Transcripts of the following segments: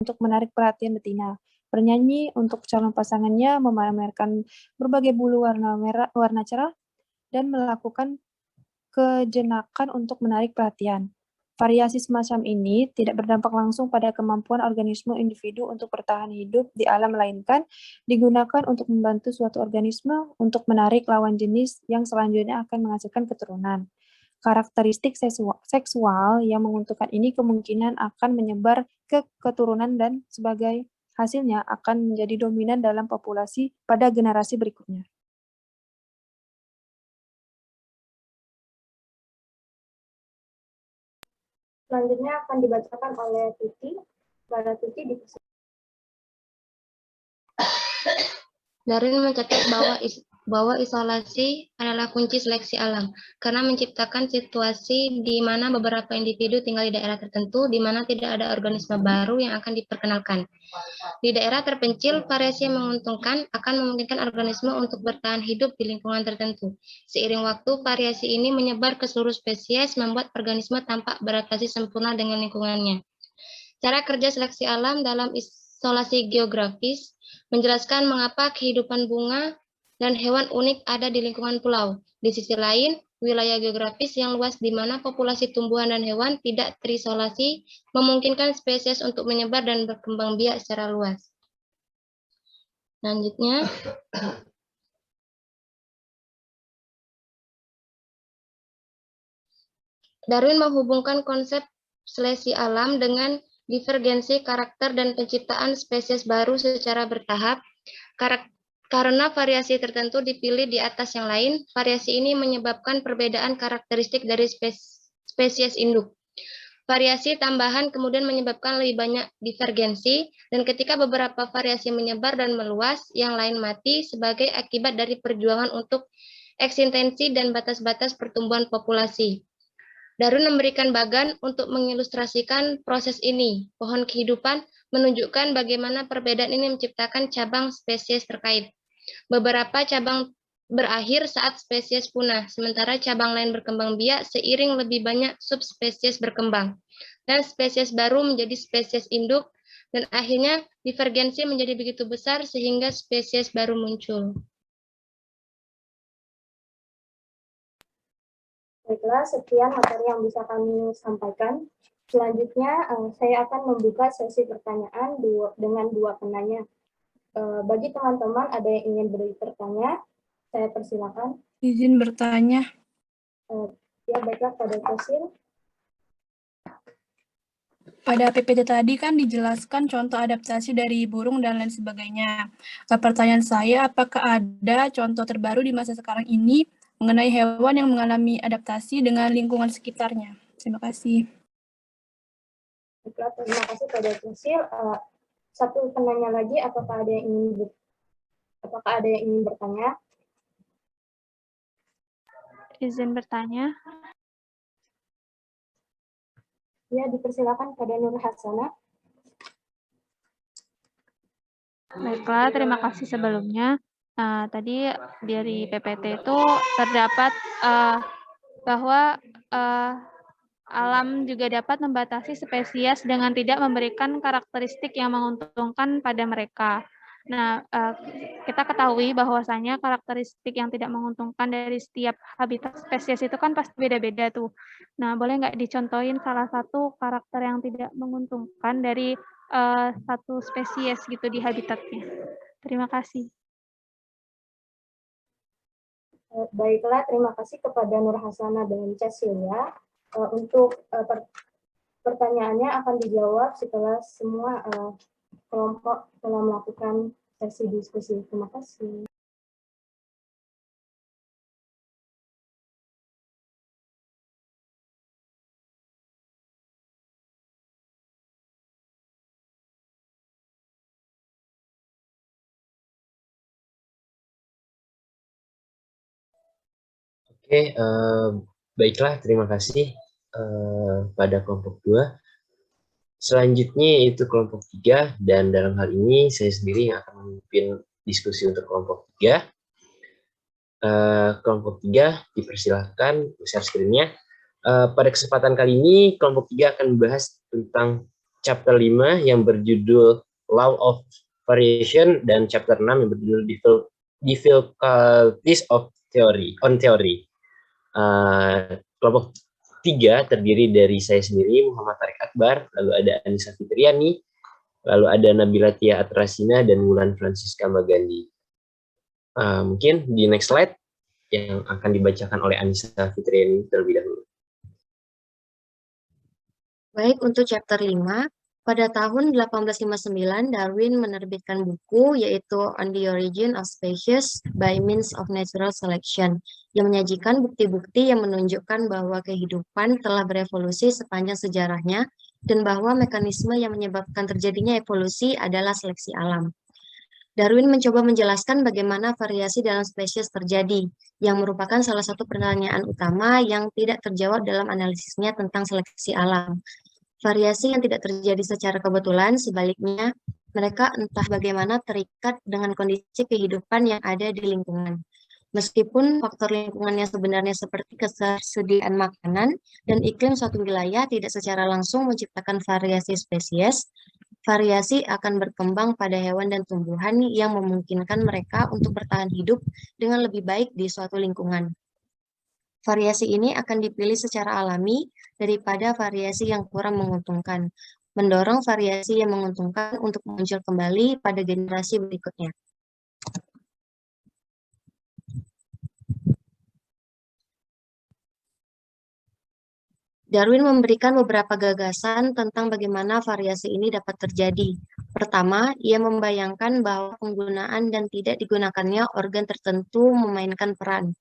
untuk menarik perhatian betina. Bernyanyi untuk calon pasangannya, memamerkan berbagai bulu warna cerah, dan melakukan kejenakan untuk menarik perhatian. Variasi semacam ini tidak berdampak langsung pada kemampuan organisme individu untuk bertahan hidup di alam, melainkan digunakan untuk membantu suatu organisme untuk menarik lawan jenis yang selanjutnya akan menghasilkan keturunan. Karakteristik seksual yang menguntungkan ini kemungkinan akan menyebar ke keturunan dan sebagai hasilnya akan menjadi dominan dalam populasi pada generasi berikutnya. Selanjutnya akan dibacakan oleh Tuti. Pada Tuti Darwin mencatat bahwa isolasi adalah kunci seleksi alam, karena menciptakan situasi di mana beberapa individu tinggal di daerah tertentu di mana tidak ada organisme baru yang akan diperkenalkan. Di daerah terpencil, variasi yang menguntungkan akan memungkinkan organisme untuk bertahan hidup di lingkungan tertentu. Seiring waktu, variasi ini menyebar ke seluruh spesies, membuat organisme tampak beradaptasi sempurna dengan lingkungannya. Cara kerja seleksi alam dalam isolasi geografis menjelaskan mengapa kehidupan bunga dan hewan unik ada di lingkungan pulau. Di sisi lain, wilayah geografis yang luas di mana populasi tumbuhan dan hewan tidak terisolasi memungkinkan spesies untuk menyebar dan berkembang biak secara luas. Selanjutnya, Darwin menghubungkan konsep seleksi alam dengan divergensi karakter dan penciptaan spesies baru secara bertahap. Karena variasi tertentu dipilih di atas yang lain, variasi ini menyebabkan perbedaan karakteristik dari spesies induk. Variasi tambahan kemudian menyebabkan lebih banyak divergensi, dan ketika beberapa variasi menyebar dan meluas, yang lain mati sebagai akibat dari perjuangan untuk eksistensi dan batas-batas pertumbuhan populasi. Darwin memberikan bagan untuk mengilustrasikan proses ini. Pohon kehidupan menunjukkan bagaimana perbedaan ini menciptakan cabang spesies terkait. Beberapa cabang berakhir saat spesies punah, sementara cabang lain berkembang biak seiring lebih banyak subspesies berkembang. Dan spesies baru menjadi spesies induk, dan akhirnya divergensi menjadi begitu besar sehingga spesies baru muncul. Baiklah, sekian materi yang bisa kami sampaikan. Selanjutnya, saya akan membuka sesi pertanyaan dengan dua penanya. Bagi teman-teman ada yang ingin bertanya, saya persilakan. Izin bertanya. Ya, baiklah, pada Kosil. Pada PPT tadi kan dijelaskan contoh adaptasi dari burung dan lain sebagainya. Pertanyaan saya, apakah ada contoh terbaru di masa sekarang ini mengenai hewan yang mengalami adaptasi dengan lingkungan sekitarnya? Terima kasih. Baiklah, terima kasih pada Kosil. Satu penanya lagi, apakah ada yang ingin bertanya? Izin bertanya. Ya, dipersilakan pada Nur Hasana. Baiklah, terima kasih sebelumnya. Tadi dari PPT itu terdapat bahwa alam juga dapat membatasi spesies dengan tidak memberikan karakteristik yang menguntungkan pada mereka. Nah, kita ketahui bahwasanya karakteristik yang tidak menguntungkan dari setiap habitat spesies itu kan pasti beda-beda tuh. Nah, boleh nggak dicontohin salah satu karakter yang tidak menguntungkan dari satu spesies gitu di habitatnya? Terima kasih. Baiklah, terima kasih kepada Nur Hasana dan Cecilia. Untuk pertanyaannya akan dijawab setelah semua kelompok telah melakukan sesi diskusi. Terima kasih. Oke, baiklah, terima kasih pada kelompok 2. Selanjutnya itu kelompok 3, dan dalam hal ini saya sendiri yang akan memimpin diskusi untuk kelompok 3. Kelompok 3 dipersilahkan share screen-nya. Pada kesempatan kali ini kelompok 3 akan membahas tentang chapter 5 yang berjudul Law of Variation dan chapter 6 yang berjudul Difficulties of Theory on Theory. Kelompok 3 terdiri dari saya sendiri, Muhammad Tarik Akbar, lalu ada Anissa Fitriani, lalu ada Nabila Tia Atrasina, dan Wulan Francisca Magandi. Mungkin di next slide yang akan dibacakan oleh Anissa Fitriani terlebih dahulu. Baik, untuk chapter 5, pada tahun 1859, Darwin menerbitkan buku yaitu On the Origin of Species by Means of Natural Selection, yang menyajikan bukti-bukti yang menunjukkan bahwa kehidupan telah berevolusi sepanjang sejarahnya dan bahwa mekanisme yang menyebabkan terjadinya evolusi adalah seleksi alam. Darwin mencoba menjelaskan bagaimana variasi dalam spesies terjadi, yang merupakan salah satu pertanyaan utama yang tidak terjawab dalam analisisnya tentang seleksi alam. Variasi yang tidak terjadi secara kebetulan, sebaliknya, mereka entah bagaimana terikat dengan kondisi kehidupan yang ada di lingkungan. Meskipun faktor lingkungannya sebenarnya seperti ketersediaan makanan dan iklim suatu wilayah tidak secara langsung menciptakan variasi spesies, variasi akan berkembang pada hewan dan tumbuhan yang memungkinkan mereka untuk bertahan hidup dengan lebih baik di suatu lingkungan. Variasi ini akan dipilih secara alami daripada variasi yang kurang menguntungkan, mendorong variasi yang menguntungkan untuk muncul kembali pada generasi berikutnya. Darwin memberikan beberapa gagasan tentang bagaimana variasi ini dapat terjadi. Pertama, ia membayangkan bahwa penggunaan dan tidak digunakannya organ tertentu memainkan peran.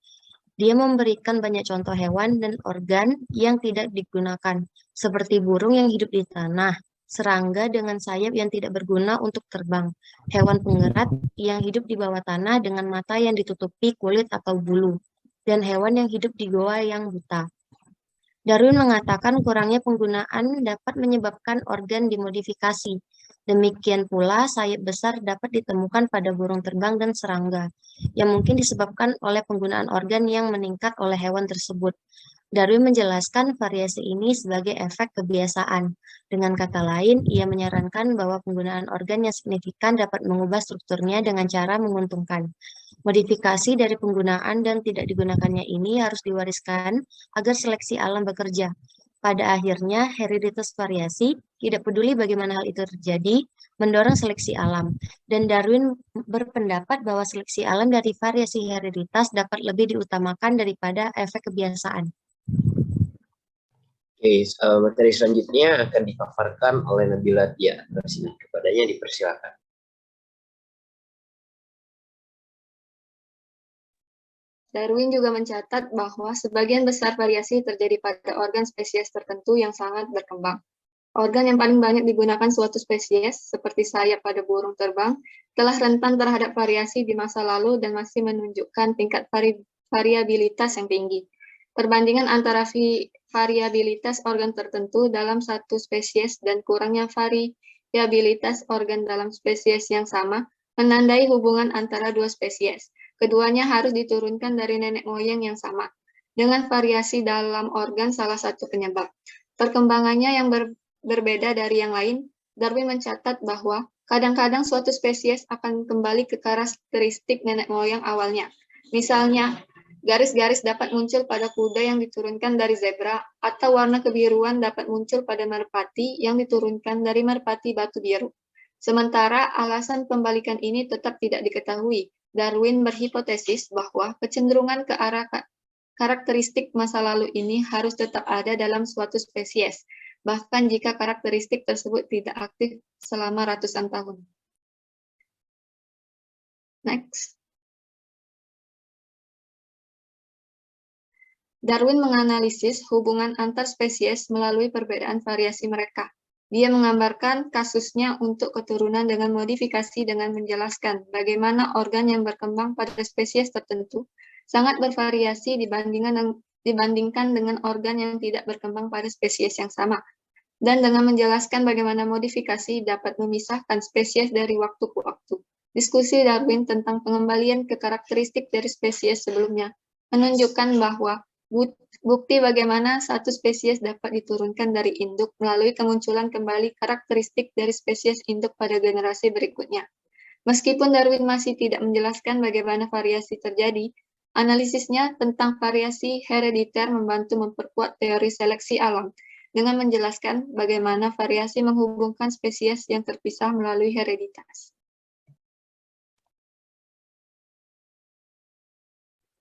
Dia memberikan banyak contoh hewan dan organ yang tidak digunakan, seperti burung yang hidup di tanah, serangga dengan sayap yang tidak berguna untuk terbang, hewan pengerat yang hidup di bawah tanah dengan mata yang ditutupi kulit atau bulu, dan hewan yang hidup di goa yang buta. Darwin mengatakan kurangnya penggunaan dapat menyebabkan organ dimodifikasi. Demikian pula sayap besar dapat ditemukan pada burung terbang dan serangga, yang mungkin disebabkan oleh penggunaan organ yang meningkat oleh hewan tersebut. Darwin menjelaskan variasi ini sebagai efek kebiasaan. Dengan kata lain, ia menyarankan bahwa penggunaan organ yang signifikan dapat mengubah strukturnya dengan cara menguntungkan. Modifikasi dari penggunaan dan tidak digunakannya ini harus diwariskan agar seleksi alam bekerja. Pada akhirnya, hereditas variasi, tidak peduli bagaimana hal itu terjadi, mendorong seleksi alam. Dan Darwin berpendapat bahwa seleksi alam dari variasi hereditas dapat lebih diutamakan daripada efek kebiasaan. Oke, materi selanjutnya akan dipaparkan oleh Nabila Tia Atrasina. Kepadanya dipersilakan. Darwin juga mencatat bahwa sebagian besar variasi terjadi pada organ spesies tertentu yang sangat berkembang. Organ yang paling banyak digunakan suatu spesies, seperti sayap pada burung terbang, telah rentan terhadap variasi di masa lalu dan masih menunjukkan tingkat variabilitas yang tinggi. Perbandingan antara variabilitas organ tertentu dalam satu spesies dan kurangnya variabilitas organ dalam spesies yang sama menandai hubungan antara dua spesies. Keduanya harus diturunkan dari nenek moyang yang sama, dengan variasi dalam organ salah satu penyebab. Perkembangannya yang berbeda dari yang lain, Darwin mencatat bahwa kadang-kadang suatu spesies akan kembali ke karakteristik nenek moyang awalnya. Misalnya, garis-garis dapat muncul pada kuda yang diturunkan dari zebra, atau warna kebiruan dapat muncul pada merpati yang diturunkan dari merpati batu biru. Sementara alasan pembalikan ini tetap tidak diketahui. Darwin berhipotesis bahwa kecenderungan ke arah karakteristik masa lalu ini harus tetap ada dalam suatu spesies, bahkan jika karakteristik tersebut tidak aktif selama ratusan tahun. Next. Darwin menganalisis hubungan antar spesies melalui perbedaan variasi mereka. Dia menggambarkan kasusnya untuk keturunan dengan modifikasi dengan menjelaskan bagaimana organ yang berkembang pada spesies tertentu sangat bervariasi dibandingkan dengan organ yang tidak berkembang pada spesies yang sama. Dan dengan menjelaskan bagaimana modifikasi dapat memisahkan spesies dari waktu ke waktu. Diskusi Darwin tentang pengembalian ke karakteristik dari spesies sebelumnya menunjukkan bahwa Bukti bagaimana satu spesies dapat diturunkan dari induk melalui kemunculan kembali karakteristik dari spesies induk pada generasi berikutnya. Meskipun Darwin masih tidak menjelaskan bagaimana variasi terjadi, analisisnya tentang variasi herediter membantu memperkuat teori seleksi alam dengan menjelaskan bagaimana variasi menghubungkan spesies yang terpisah melalui hereditas.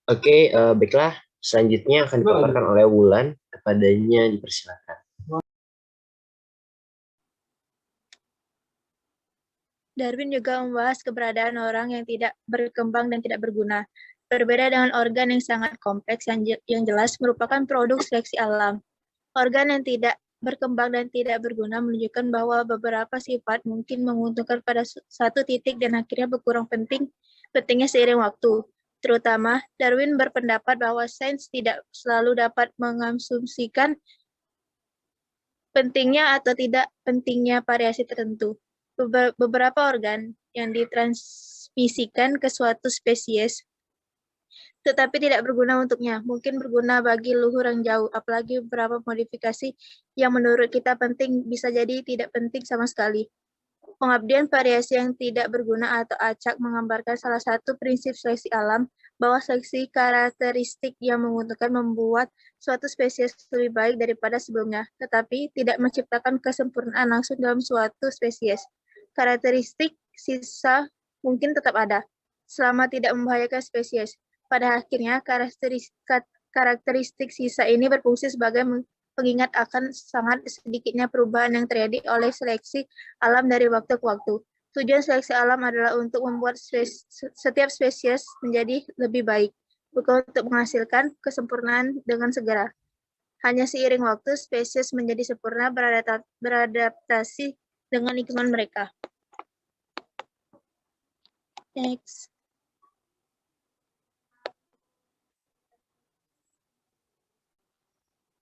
Oke, baiklah. Selanjutnya akan dipaparkan oleh Wulan. Kepadanya dipersilakan. Darwin juga membahas keberadaan orang yang tidak berkembang dan tidak berguna. Berbeda dengan organ yang sangat kompleks yang jelas merupakan produk seleksi alam. Organ yang tidak berkembang dan tidak berguna menunjukkan bahwa beberapa sifat mungkin menguntungkan pada satu titik dan akhirnya berkurang pentingnya seiring waktu. Terutama, Darwin berpendapat bahwa sains tidak selalu dapat mengasumsikan pentingnya atau tidak pentingnya variasi tertentu. Beberapa organ yang ditransmisikan ke suatu spesies tetapi tidak berguna untuknya, mungkin berguna bagi luhur yang jauh, apalagi beberapa modifikasi yang menurut kita penting bisa jadi tidak penting sama sekali. Pengabdian variasi yang tidak berguna atau acak menggambarkan salah satu prinsip seleksi alam, bahwa seleksi karakteristik yang menguntungkan membuat suatu spesies lebih baik daripada sebelumnya, tetapi tidak menciptakan kesempurnaan langsung dalam suatu spesies. Karakteristik sisa mungkin tetap ada, selama tidak membahayakan spesies. Pada akhirnya, karakteristik sisa ini berfungsi sebagai pengingat akan sangat sedikitnya perubahan yang terjadi oleh seleksi alam dari waktu ke waktu. Tujuan seleksi alam adalah untuk membuat setiap spesies menjadi lebih baik, bukan untuk menghasilkan kesempurnaan dengan segera. Hanya seiring waktu, spesies menjadi sempurna beradaptasi dengan lingkungan mereka. Next.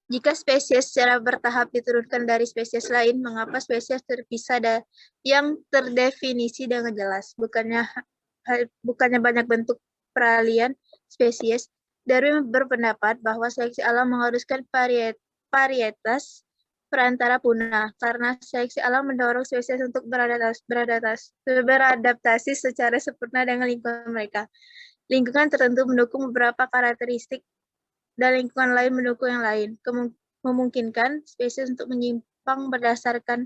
Jika spesies secara bertahap diturunkan dari spesies lain, mengapa spesies terpisah yang terdefinisi dengan jelas? Bukannya banyak bentuk peralihan spesies, Darwin berpendapat bahwa seleksi alam mengharuskan varietas perantara punah, karena seleksi alam mendorong spesies untuk beradaptasi secara sempurna dengan lingkungan mereka. Lingkungan tertentu mendukung beberapa karakteristik dan lingkungan lain mendukung yang lain, memungkinkan spesies untuk menyimpang berdasarkan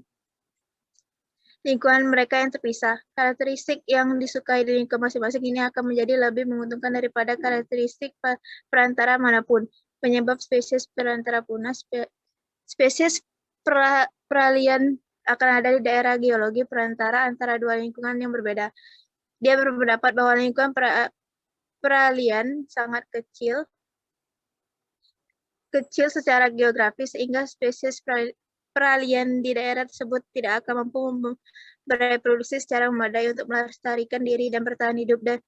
lingkungan mereka yang terpisah. Karakteristik yang disukai di lingkungan masing-masing ini akan menjadi lebih menguntungkan daripada karakteristik perantara manapun. Penyebab spesies perantara punah, spesies peralihan akan ada di daerah geologi perantara antara dua lingkungan yang berbeda. Dia berpendapat bahwa lingkungan peralihan sangat kecil secara geografis sehingga spesies peralihan di daerah tersebut tidak akan mampu bereproduksi secara memadai untuk melestarikan diri dan bertahan hidup dan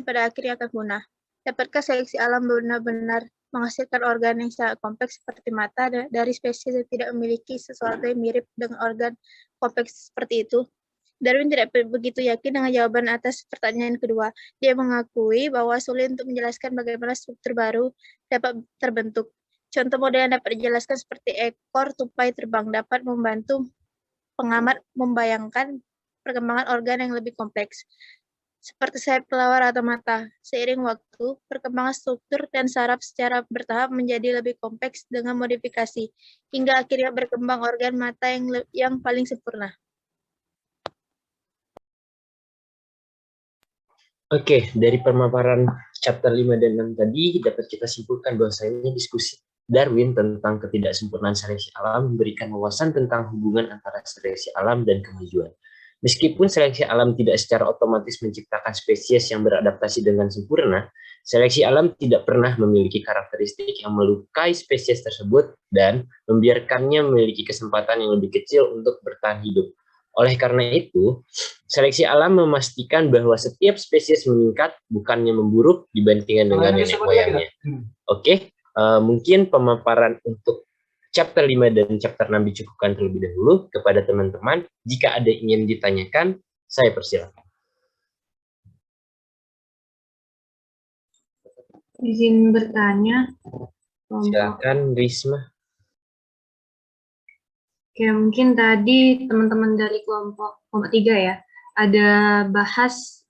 pada akhirnya akan punah. Dapatkah seleksi alam benar-benar menghasilkan organ yang sangat kompleks seperti mata dari spesies yang tidak memiliki sesuatu yang mirip dengan organ kompleks seperti itu? Darwin tidak begitu yakin dengan jawaban atas pertanyaan kedua. Dia mengakui bahwa sulit untuk menjelaskan bagaimana struktur baru dapat terbentuk. Contoh model yang dapat dijelaskan seperti ekor tupai terbang dapat membantu pengamat membayangkan perkembangan organ yang lebih kompleks, seperti sayap kelawar atau mata. Seiring waktu, perkembangan struktur dan saraf secara bertahap menjadi lebih kompleks dengan modifikasi, hingga akhirnya berkembang organ mata yang paling sempurna. Oke, dari pemaparan chapter 5 dan 6 tadi dapat kita simpulkan bahwasanya diskusi Darwin tentang ketidaksempurnaan seleksi alam memberikan wawasan tentang hubungan antara seleksi alam dan kemajuan. Meskipun seleksi alam tidak secara otomatis menciptakan spesies yang beradaptasi dengan sempurna, seleksi alam tidak pernah memiliki karakteristik yang melukai spesies tersebut dan membiarkannya memiliki kesempatan yang lebih kecil untuk bertahan hidup. Oleh karena itu, seleksi alam memastikan bahwa setiap spesies meningkat, bukannya memburuk dibandingkan dengan nenek moyangnya. Oke. Mungkin pemaparan untuk chapter 5 dan chapter 6 dicukupkan terlebih dahulu. Kepada teman-teman, jika ada yang ingin ditanyakan, saya persilakan. Izin bertanya, kelompok. Silakan Risma. Oke, mungkin tadi teman-teman dari kelompok 3 ya, ada bahas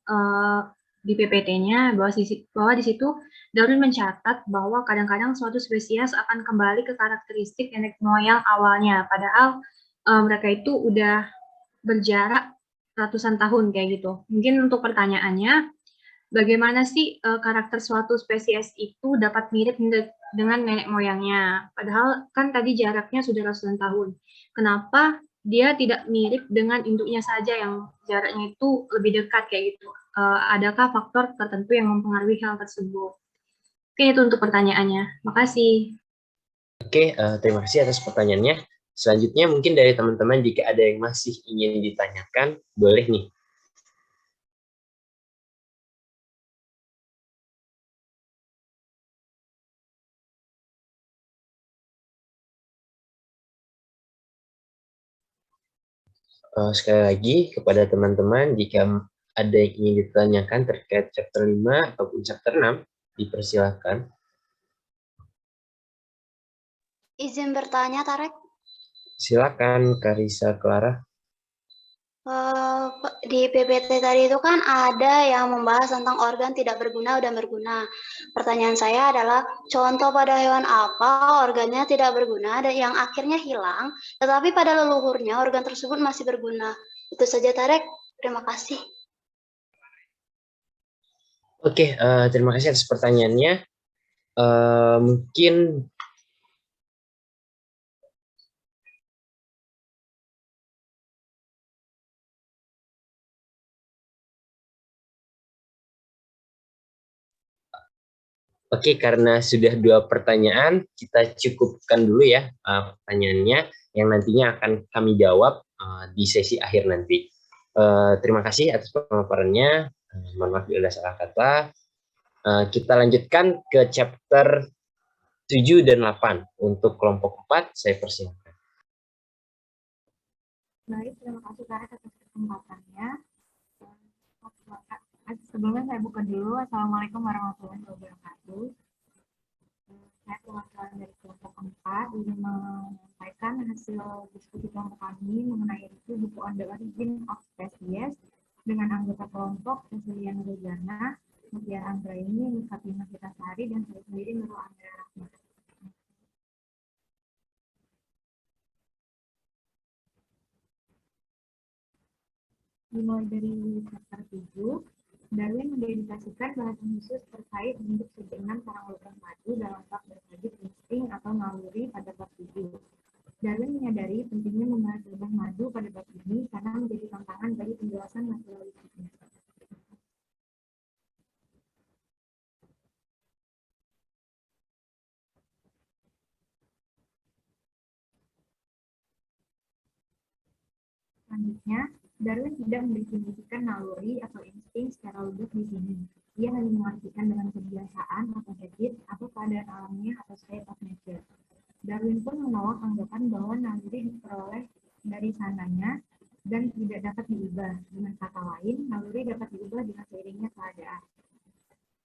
di PPT-nya bahwa di situ Darwin mencatat bahwa kadang-kadang suatu spesies akan kembali ke karakteristik nenek moyang awalnya, padahal mereka itu udah berjarak ratusan tahun kayak gitu. Mungkin untuk pertanyaannya, bagaimana sih karakter suatu spesies itu dapat mirip dengan nenek moyangnya? Padahal kan tadi jaraknya sudah ratusan tahun. Kenapa dia tidak mirip dengan induknya saja yang jaraknya itu lebih dekat kayak gitu? Adakah faktor tertentu yang mempengaruhi hal tersebut? Oke, itu untuk pertanyaannya. Makasih. Oke, terima kasih atas pertanyaannya. Selanjutnya mungkin dari teman-teman jika ada yang masih ingin ditanyakan, boleh nih. Sekali lagi kepada teman-teman, jika ada yang ingin ditanyakan terkait chapter 5 ataupun chapter 6, dipersilakan. Izin bertanya, Tarek. Silakan, Karisa Clara. Di PPT tadi itu kan ada yang membahas tentang organ tidak berguna dan berguna. Pertanyaan saya adalah, contoh pada hewan apa organnya tidak berguna dan yang akhirnya hilang, tetapi pada leluhurnya organ tersebut masih berguna. Itu saja, Tarek. Terima kasih. Oke, terima kasih atas pertanyaannya. Mungkin Oke, karena sudah 2 pertanyaan, kita cukupkan dulu ya pertanyaannya, yang nantinya akan kami jawab di sesi akhir nanti. Terima kasih atas pemaparannya. Mohon maaf bila ada salah kata. Kita lanjutkan ke chapter 7 dan 8. Untuk kelompok 4, saya persilakan. Baik, terima kasih Tarek atas kesempatannya. Sebelumnya saya buka dulu. Assalamualaikum warahmatullahi wabarakatuh. Saya perwakilan dari kelompok 4 ingin menyampaikan hasil diskusi kelompok kami mengenai review buku On the Origin of Species dengan anggota kelompok Cecilia Nurjana, Mutiara Anggraini, Fatimah Vitasari, dan saya sendiri Nurul Andrea Rahmat. Dimulai dari chapter 7, Darwin mendedikasikan bahasan khusus terkait bentuk segi 6 sarang logam madu dalam bab bertajuk insting atau naluri pada bab 7. Darwin menyadari pentingnya membahas logam madu pada bab ini karena menjadi tantangan bagi penjelasan naturalistiknya. Selanjutnya, Darwin tidak mendefinisikan naluri atau insting secara lugas di sini. Ia hanya mengartikan dengan kebiasaan atau habit atau keadaan alamiah atau state of nature. Darwin pun menolak anggapan bahwa naluri diperoleh dari sananya dan tidak dapat diubah. Dengan kata lain, naluri dapat diubah dengan seiringnya keadaan.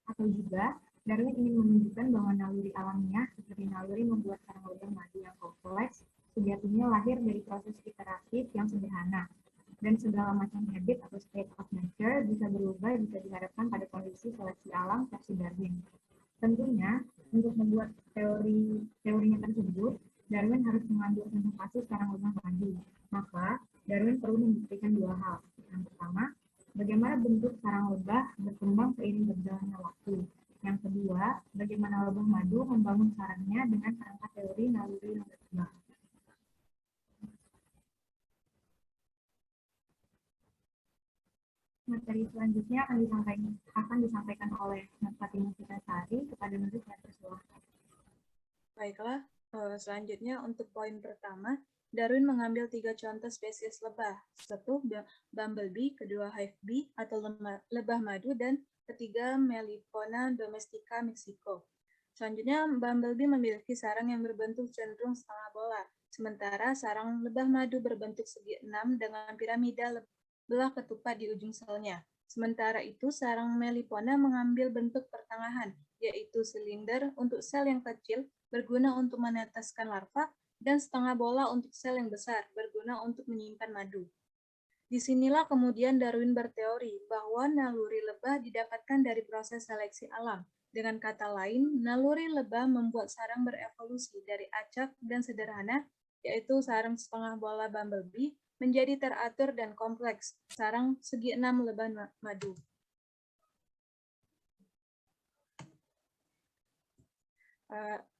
Atau juga, Darwin ingin menunjukkan bahwa naluri alamiah seperti naluri membuat sarang logam madu yang kompleks sejatinya lahir dari proses iteratif yang sederhana, dan segala macam habit atau state of nature bisa berubah jika diharapkan pada kondisi seleksi alam versi Darwin. Tentunya, untuk membuat teorinya tersebut, Darwin harus mengambil konsentrasi sarang logam madu. Maka, Darwin perlu membuktikan 2 hal. Yang pertama, bagaimana bentuk sarang lebah berkembang seiring berjalannya waktu. Yang kedua, bagaimana lebah madu membangun sarangnya dengan kerangka teori naluri yang berkembang. Materi selanjutnya akan disampaikan oleh Fatimah Vitasari kepada Nurul. Saya persilahkan. Baiklah, selanjutnya untuk poin pertama, Darwin mengambil 3 contoh spesies lebah. 1. Bumblebee, kedua hive-bee atau lebah madu, dan ketiga Melipona domestica Mexico. Selanjutnya, Bumblebee memiliki sarang yang berbentuk cenderung setengah bola, sementara sarang lebah madu berbentuk segi 6 dengan piramida belah ketupat di ujung selnya. Sementara itu, sarang Melipona mengambil bentuk pertengahan, yaitu silinder untuk sel yang kecil berguna untuk meneteskan larva, dan setengah bola untuk sel yang besar, berguna untuk menyimpan madu. Disinilah kemudian Darwin berteori bahwa naluri lebah didapatkan dari proses seleksi alam. Dengan kata lain, naluri lebah membuat sarang berevolusi dari acak dan sederhana, yaitu sarang setengah bola bumblebee, menjadi teratur dan kompleks, sarang segi 6 lebah madu.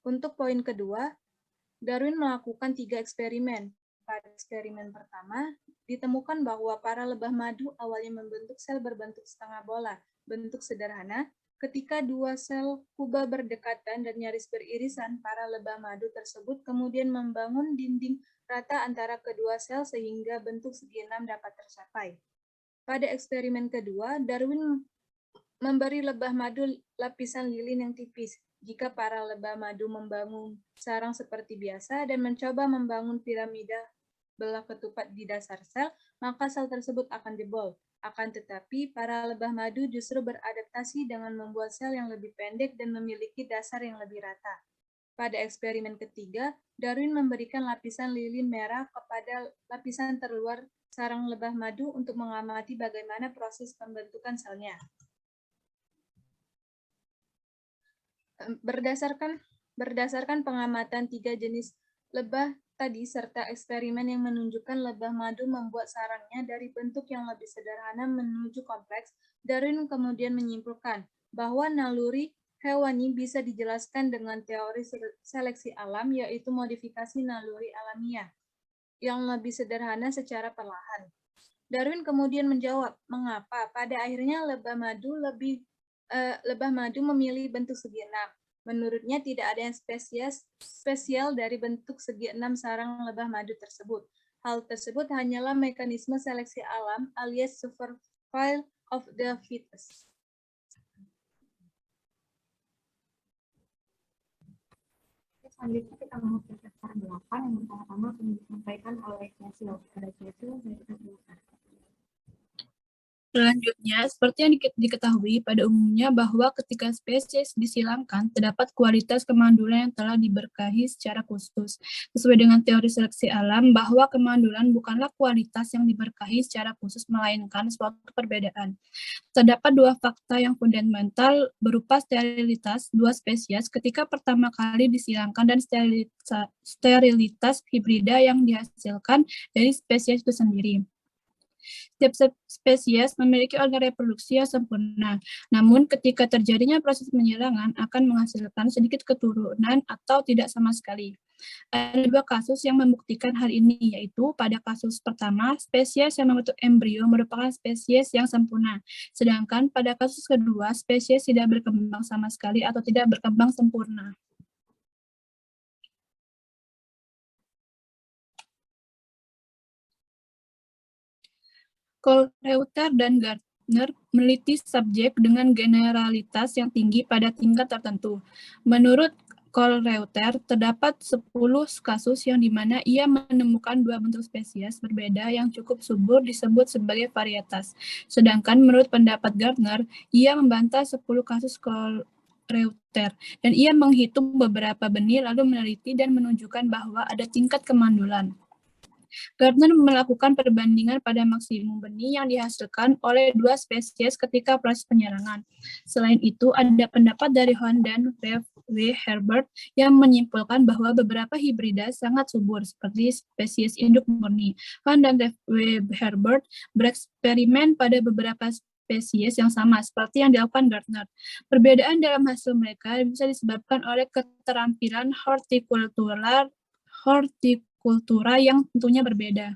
Untuk poin kedua, Darwin melakukan 3 eksperimen. Pada eksperimen pertama, ditemukan bahwa para lebah madu awalnya membentuk sel berbentuk setengah bola, bentuk sederhana. Ketika 2 sel kuba berdekatan dan nyaris beririsan, para lebah madu tersebut kemudian membangun dinding rata antara kedua sel sehingga bentuk segi 6 dapat tercapai. Pada eksperimen kedua, Darwin memberi lebah madu lapisan lilin yang tipis. Jika para lebah madu membangun sarang seperti biasa dan mencoba membangun piramida belah ketupat di dasar sel, maka sel tersebut akan jebol. Akan tetapi, para lebah madu justru beradaptasi dengan membuat sel yang lebih pendek dan memiliki dasar yang lebih rata. Pada eksperimen ketiga, Darwin memberikan lapisan lilin merah kepada lapisan terluar sarang lebah madu untuk mengamati bagaimana proses pembentukan selnya. Berdasarkan pengamatan 3 jenis lebah tadi serta eksperimen yang menunjukkan lebah madu membuat sarangnya dari bentuk yang lebih sederhana menuju kompleks, Darwin kemudian menyimpulkan bahwa naluri hewani bisa dijelaskan dengan teori seleksi alam, yaitu modifikasi naluri alamiah yang lebih sederhana secara perlahan. Darwin kemudian menjawab mengapa pada akhirnya lebah madu memilih bentuk segi 6. Menurutnya tidak ada yang spesial dari bentuk segi 6 sarang lebah madu tersebut. Hal tersebut hanyalah mekanisme seleksi alam alias survival of the fittest. Selanjutnya kita mau ke chapter 8 yang pertama akan disampaikan oleh Cecil. Pada Cecil, saya kita silakan. Selanjutnya, seperti yang diketahui pada umumnya bahwa ketika spesies disilangkan, terdapat kualitas kemandulan yang telah diberkahi secara khusus. Sesuai dengan teori seleksi alam, bahwa kemandulan bukanlah kualitas yang diberkahi secara khusus, melainkan suatu perbedaan. Terdapat 2 fakta yang fundamental berupa sterilitas 2 spesies ketika pertama kali disilangkan dan sterilitas hibrida yang dihasilkan dari spesies itu sendiri. Setiap spesies memiliki organ reproduksi yang sempurna, namun ketika terjadinya proses penyilangan akan menghasilkan sedikit keturunan atau tidak sama sekali. Ada 2 kasus yang membuktikan hal ini, yaitu pada kasus pertama, spesies yang membentuk embrio merupakan spesies yang sempurna, sedangkan pada kasus kedua, spesies tidak berkembang sama sekali atau tidak berkembang sempurna. Colreuter dan Gardner meneliti subjek dengan generalitas yang tinggi pada tingkat tertentu. Menurut Colreuter, terdapat 10 kasus yang dimana ia menemukan 2 bentuk spesies berbeda yang cukup subur disebut sebagai varietas. Sedangkan menurut pendapat Gardner, ia membantah 10 kasus Colreuter, dan ia menghitung beberapa benih lalu meneliti dan menunjukkan bahwa ada tingkat kemandulan. Gardner melakukan perbandingan pada maksimum benih yang dihasilkan oleh 2 spesies ketika proses penyilangan. Selain itu, ada pendapat dari Hahn dan W. Herbert yang menyimpulkan bahwa beberapa hibrida sangat subur, seperti spesies induk murni. Hahn dan W. Herbert bereksperimen pada beberapa spesies yang sama, seperti yang dilakukan Gardner. Perbedaan dalam hasil mereka bisa disebabkan oleh keterampilan hortikultura yang tentunya berbeda.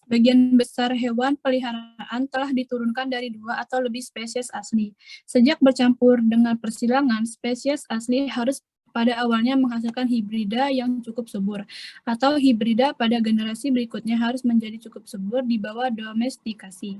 Sebagian besar hewan peliharaan telah diturunkan dari 2 atau lebih spesies asli. Sejak bercampur dengan persilangan, spesies asli harus pada awalnya menghasilkan hibrida yang cukup subur, atau hibrida pada generasi berikutnya harus menjadi cukup subur di bawah domestikasi.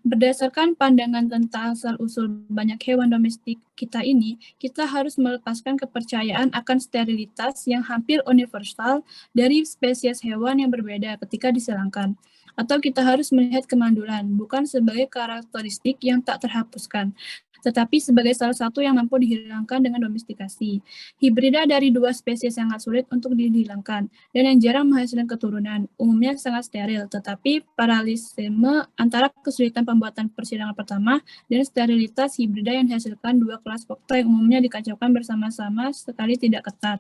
Berdasarkan pandangan tentang asal-usul banyak hewan domestik kita ini, kita harus melepaskan kepercayaan akan sterilitas yang hampir universal dari spesies hewan yang berbeda ketika disilangkan. Atau kita harus melihat kemandulan, bukan sebagai karakteristik yang tak terhapuskan, tetapi sebagai salah satu yang mampu dihilangkan dengan domestikasi. Hibrida dari dua spesies sangat sulit untuk dihilangkan, dan yang jarang menghasilkan keturunan, umumnya sangat steril, tetapi paralelisme antara kesulitan pembuatan persilangan pertama dan sterilitas hibrida yang dihasilkan dua kelas faktor yang umumnya dikacaukan bersama-sama sekali tidak ketat.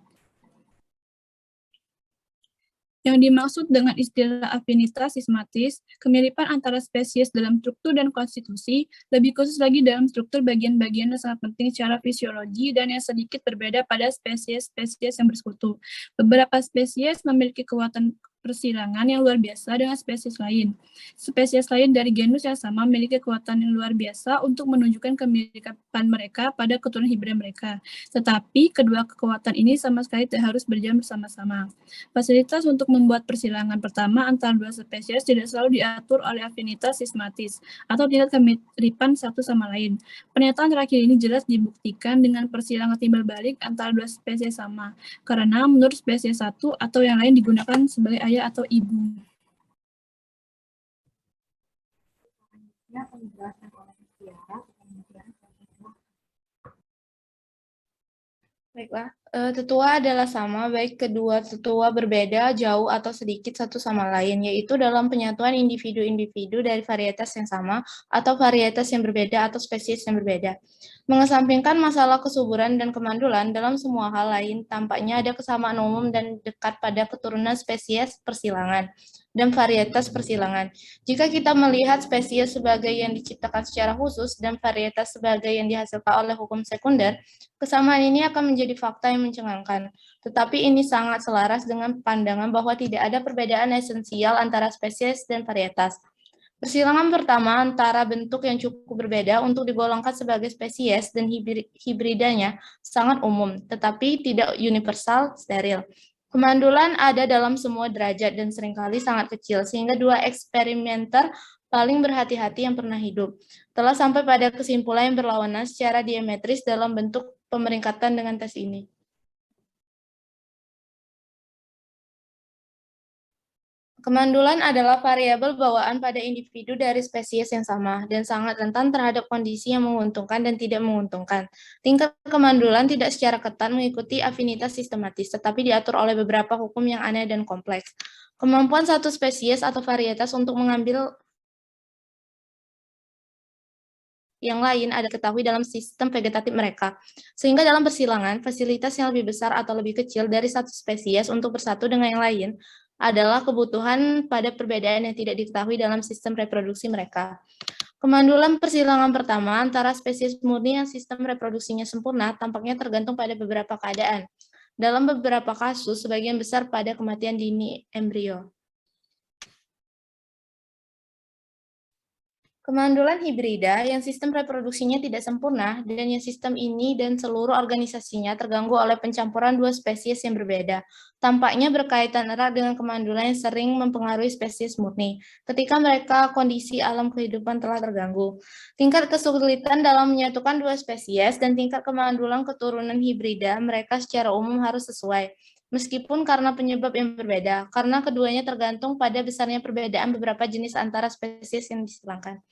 Yang dimaksud dengan istilah afinitas sistematis, kemiripan antara spesies dalam struktur dan konstitusi, lebih khusus lagi dalam struktur bagian-bagian yang sangat penting secara fisiologi dan yang sedikit berbeda pada spesies-spesies yang bersekutu. Beberapa spesies memiliki kekuatan persilangan yang luar biasa dengan spesies lain. Spesies lain dari genus yang sama memiliki kekuatan yang luar biasa untuk menunjukkan kemiripan mereka pada keturunan hibrid mereka. Tetapi kedua kekuatan ini sama sekali tidak harus berjalan bersama-sama. Fasilitas untuk membuat persilangan pertama antara dua spesies tidak selalu diatur oleh afinitas sistematis atau tingkat kemiripan satu sama lain. Pernyataan terakhir ini jelas dibuktikan dengan persilangan timbal balik antara dua spesies sama, karena menurut spesies satu atau yang lain digunakan sebagai ayah atau ibu. Baiklah, tetua adalah sama baik kedua tetua berbeda, jauh atau sedikit satu sama lain, yaitu dalam penyatuan individu-individu dari varietas yang sama atau varietas yang berbeda atau spesies yang berbeda. Mengesampingkan masalah kesuburan dan kemandulan, dalam semua hal lain tampaknya ada kesamaan umum dan dekat pada keturunan spesies persilangan dan varietas persilangan. Jika kita melihat spesies sebagai yang diciptakan secara khusus dan varietas sebagai yang dihasilkan oleh hukum sekunder, kesamaan ini akan menjadi fakta yang mencengangkan. Tetapi ini sangat selaras dengan pandangan bahwa tidak ada perbedaan esensial antara spesies dan varietas. Persilangan pertama antara bentuk yang cukup berbeda untuk digolongkan sebagai spesies dan hibridanya sangat umum, tetapi tidak universal steril. Kemandulan ada dalam semua derajat dan seringkali sangat kecil, sehingga dua eksperimenter paling berhati-hati yang pernah hidup telah sampai pada kesimpulan yang berlawanan secara diametris dalam bentuk pemeringkatan dengan tes ini. Kemandulan adalah variabel bawaan pada individu dari spesies yang sama dan sangat rentan terhadap kondisi yang menguntungkan dan tidak menguntungkan. Tingkat kemandulan tidak secara ketat mengikuti afinitas sistematis, tetapi diatur oleh beberapa hukum yang aneh dan kompleks. Kemampuan satu spesies atau varietas untuk mengambil yang lain ada ketahui dalam sistem vegetatif mereka. Sehingga dalam persilangan, fasilitas yang lebih besar atau lebih kecil dari satu spesies untuk bersatu dengan yang lain adalah kebutuhan pada perbedaan yang tidak diketahui dalam sistem reproduksi mereka. Kemandulan persilangan pertama antara spesies murni yang sistem reproduksinya sempurna tampaknya tergantung pada beberapa keadaan. Dalam beberapa kasus, sebagian besar pada kematian dini embrio. Kemandulan hibrida yang sistem reproduksinya tidak sempurna dan yang sistem ini dan seluruh organisasinya terganggu oleh pencampuran dua spesies yang berbeda, tampaknya berkaitan erat dengan kemandulan yang sering mempengaruhi spesies murni ketika mereka kondisi alam kehidupan telah terganggu. Tingkat kesulitan dalam menyatukan dua spesies dan tingkat kemandulan keturunan hibrida mereka secara umum harus sesuai. Meskipun karena penyebab yang berbeda, karena keduanya tergantung pada besarnya perbedaan beberapa jenis antara spesies yang disilangkan.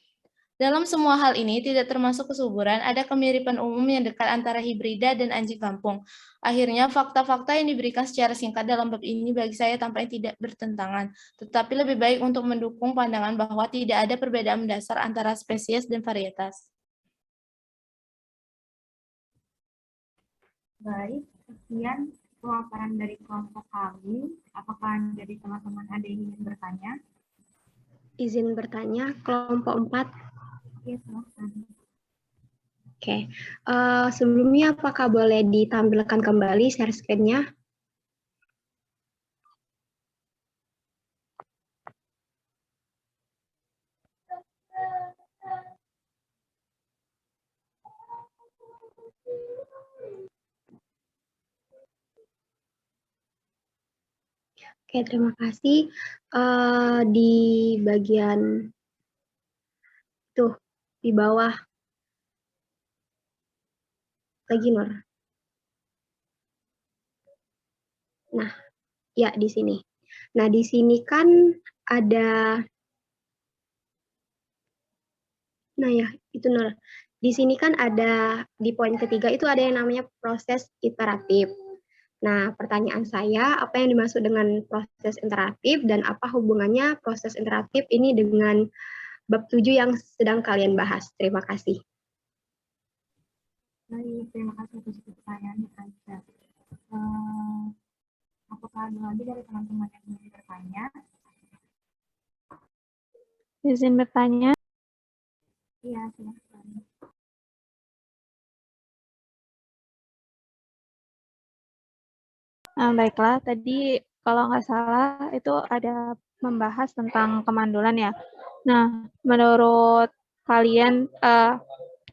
Dalam semua hal ini, tidak termasuk kesuburan, ada kemiripan umum yang dekat antara hibrida dan anjing kampung. Akhirnya, fakta-fakta yang diberikan secara singkat dalam bab ini bagi saya tampaknya tidak bertentangan, tetapi lebih baik untuk mendukung pandangan bahwa tidak ada perbedaan mendasar antara spesies dan varietas. Baik, sekian pemaparan dari kelompok kami. Apakah dari teman-teman ada yang ingin bertanya? Izin bertanya, kelompok 4. Oke, silakan. Oke, sebelumnya apakah boleh ditampilkan kembali share screen-nya? Oke, terima kasih. Di bagian tuh di bawah lagi Nur. Nah, ya di sini. Nah, di sini kan ada, nah ya itu Nur. di sini kan ada di poin ketiga itu ada yang namanya proses iteratif. Nah, pertanyaan saya, apa yang dimaksud dengan proses iteratif dan apa hubungannya proses iteratif ini dengan bab 7 yang sedang kalian bahas? Terima kasih. Baik, terima kasih atas pertanyaannya, Aisyah. Apakah ada lagi dari teman-teman yang ingin bertanya? Izin bertanya. Iya, silakan. Baiklah, tadi kalau nggak salah itu ada membahas tentang kemandulan ya. Nah, menurut kalian